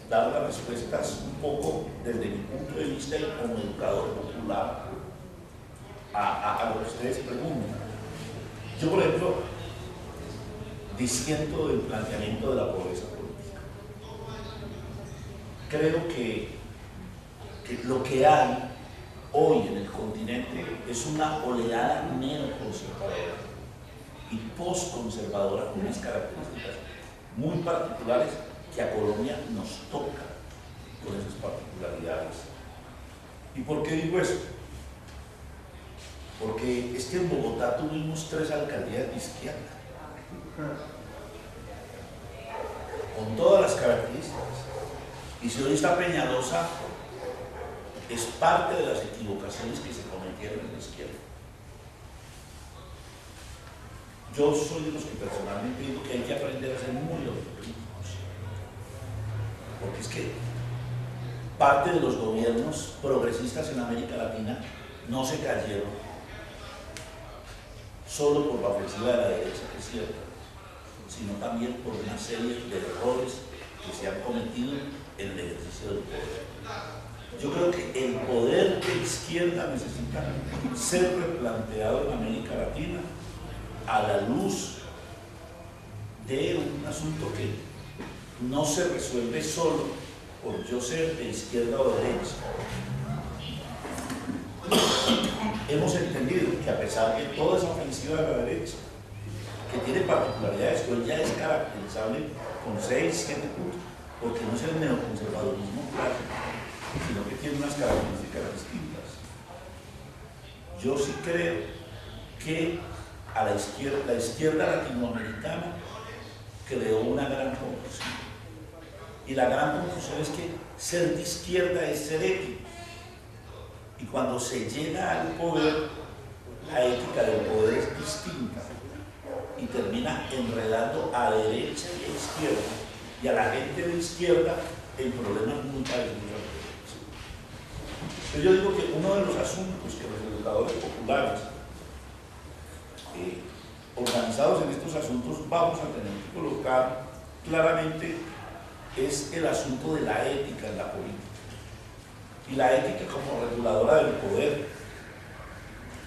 dar las respuestas un poco desde mi punto de vista y como educador popular a lo que ustedes preguntan. Yo, por ejemplo, disiento del planteamiento de la pobreza política. Creo que lo que hay hoy en el continente es una oleada neoconservadora y postconservadora con unas características muy particulares que a Colombia nos toca con esas particularidades. ¿Y por qué digo eso? Porque es que en Bogotá tuvimos 3 alcaldías de izquierda, con todas las características. Y si hoy está Peñalosa, es parte de las equivocaciones que se cometieron en la izquierda. Yo soy de los que personalmente digo que hay que aprender a ser muy autocríticos, porque es que parte de los gobiernos progresistas en América Latina no se cayeron solo por la ofensiva de la derecha, que es cierto, sino también por una serie de errores que se han cometido en el ejercicio del poder. Yo creo que el poder de izquierda necesita ser replanteado en América Latina a la luz de un asunto que no se resuelve solo por yo ser de izquierda o de derecha. Hemos entendido que a pesar de toda esa ofensiva de la derecha, que tiene particularidades, que hoy ya es caracterizable con 6, 7 puntos, porque no es el neoconservadurismo clásico, sino que tiene unas características distintas. Yo sí creo que a la izquierda latinoamericana creó una gran confusión. Y la gran confusión es que ser de izquierda es ser ético. Y cuando se llega al poder, la ética del poder es distinta y termina enredando a derecha y a izquierda y a la gente de izquierda en problemas muy parecidos a los de derecha. Yo digo que uno de los asuntos que los educadores populares organizados en estos asuntos vamos a tener que colocar claramente es el asunto de la ética en la política y la ética como reguladora del poder.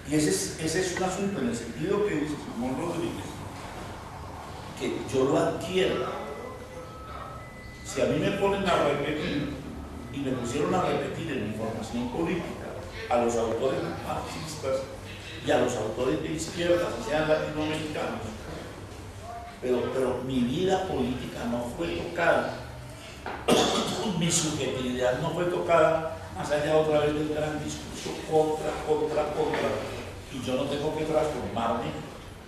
Y ese es un asunto en el sentido que dice Simón Rodríguez, que yo lo adquiero. Si a mí me ponen a repetir, y me pusieron a repetir en mi formación política a los autores marxistas y a los autores de izquierda, si sean latinoamericanos, pero mi vida política no fue tocada, mi subjetividad no fue tocada, más allá otra vez del gran discurso contra, y yo no tengo que transformarme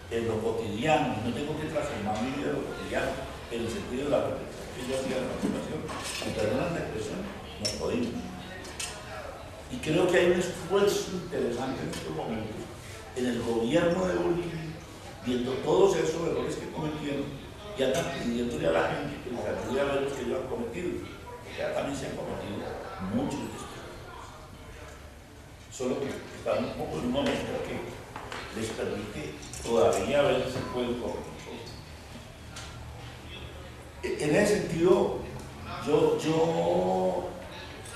en lo cotidiano, no tengo que transformar mi vida en lo cotidiano, en el sentido de la reflexión que yo hacía en la situación, con perdonan la expresión, nos podemos. Y creo que hay un esfuerzo interesante en estos momentos en el gobierno de Bolivia, viendo todos esos errores que cometieron, y andan pidiéndole a la gente que les ayude a ver los que ellos han cometido, porque ya también se han cometido muchos de estos errores. Solo que están un poco en un momento que les permite todavía ver si pueden corregir. En ese sentido, yo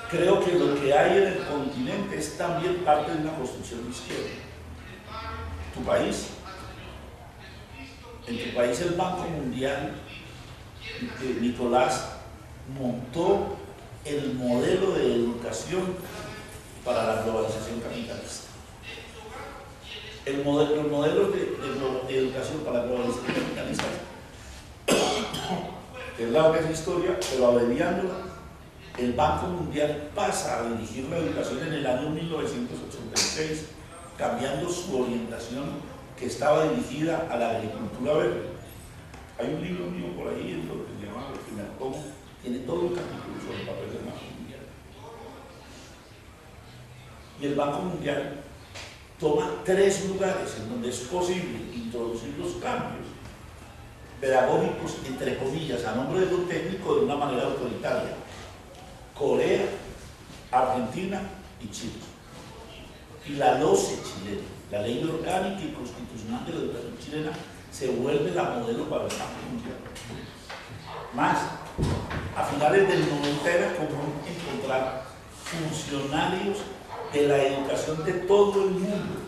creo que lo que hay en el continente es también parte de una construcción de izquierda. Tu país En tu país el Banco Mundial, Nicolás, montó el modelo de educación para la globalización capitalista. El modelo de educación para la globalización capitalista, que es la otra historia, pero abreviándola, el Banco Mundial pasa a dirigir la educación en el año 1986, cambiando su orientación, que estaba dirigida a la agricultura verde. Hay un libro mío por ahí, en lo que se llama El primer tomo, tiene todo un capítulo sobre el papel del Banco Mundial. Y el Banco Mundial toma 3 lugares en donde es posible introducir los cambios pedagógicos, entre comillas, a nombre de lo técnico, de una manera autoritaria: Corea, Argentina y Chile. Y la LOCE chilena, la Ley Orgánica y Constitucional de la Educación Chilena, se vuelve la modelo para el Banco Mundial. Más, a finales del 90 era común encontrar funcionarios de la educación de todo el mundo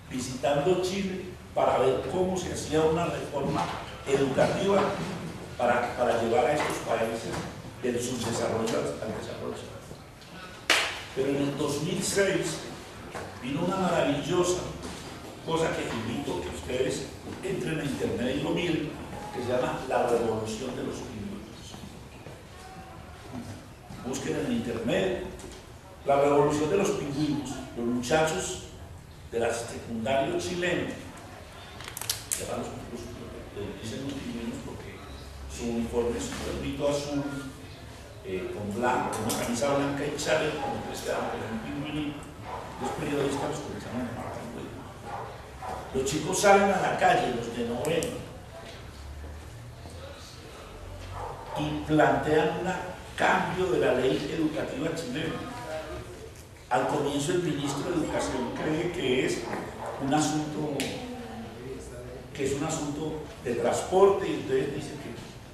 visitando Chile para ver cómo se hacía una reforma educativa para llevar a estos países del subdesarrollo al desarrollo. Pero en el 2006 vino una maravillosa cosa que invito que ustedes entren a internet y lo miren, que se llama La Revolución de los Pingüinos. Busquen en internet La Revolución de los Pingüinos. Los muchachos de la secundaria chilena, dicen los pingüinos porque su uniforme es un cuerpito azul con blanco, una camisa blanca y chaleco, como que quedaban con un pingüinito. Los periodistas los comenzaron a llamar pingüinos. Los chicos salen a la calle, los de noveno, y plantean un cambio de la ley educativa chilena. Al comienzo el ministro de Educación cree que es un asunto de transporte, y entonces dice que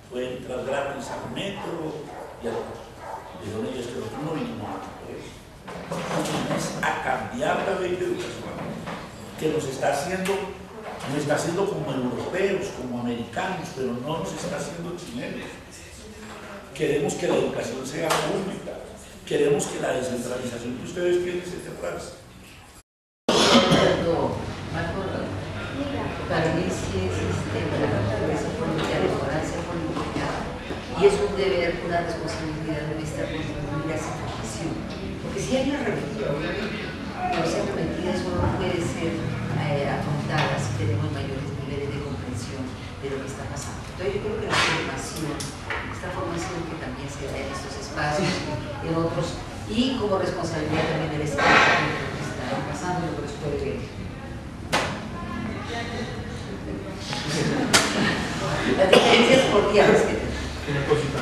pueden entrar gratis al metro y a dijeron ellos que nosotros no vinimos por eso. Vinimos a cambiar la ley de educación, que nos está haciendo como europeos, como americanos, pero no nos está haciendo chilenos. Queremos que la educación sea pública, queremos que la descentralización que ustedes quieren se esté atrás. Y es un deber, una responsabilidad nuestra construir esa formación. Porque si hay una religión, pero esa arremetida solo puede ser afrontada si tenemos mayores niveles de comprensión de lo que está pasando. Entonces yo creo que la formación, esta formación que también se da en estos espacios, en otros, y como responsabilidad también del Estado, de lo que está pasando, lo que nos puede ver. Las diferencias cordiales que tenemos. Una cosita.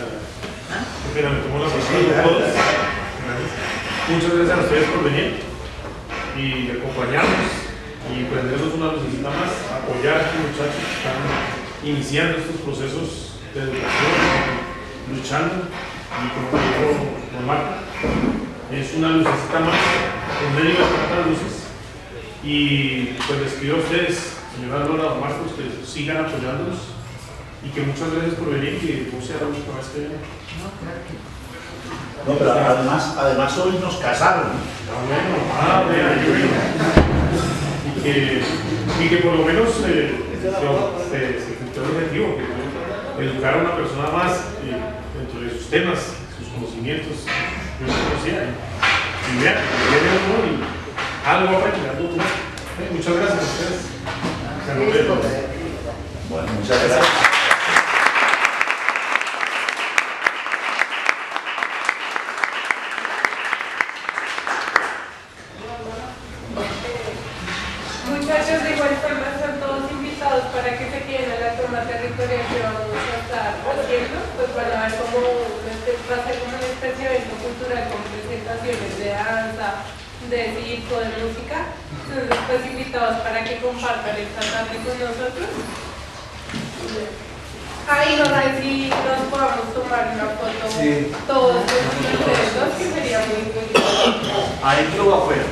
Pero me tomo la palabra todos. Muchas gracias a ustedes por venir y acompañarnos y prendernos una lucecita más, apoyar a estos muchachos que están iniciando estos procesos de educación, luchando, y como dijo Marta, es una lucecita más en medio de tantas luces. Y pues les pido a ustedes, señora Lola o Marcos, que sigan apoyándonos y que muchas gracias por venir y que no sea la última vez que vienen. No, pero además hoy nos casaron. Y que por lo menos se cumplió el objetivo, que educar a una persona más dentro de sus temas, sus conocimientos, yo no conocía. Y vean, viene uno y algo va a aprender. Muchas gracias a ustedes. Bueno, muchas gracias. Muchachos, de igual forma son todos invitados para que se queden a la toma territorial que vamos a estar haciendo. Pues van a ver cómo va a ser como una especie de evento cultural con presentaciones de danza, de circo, de música. Entonces, pues invitados para que compartan esta tarde con nosotros. Ahí no sé si nos podamos tomar una foto todos ustedes dos, que sería muy bonito. Adentro o afuera.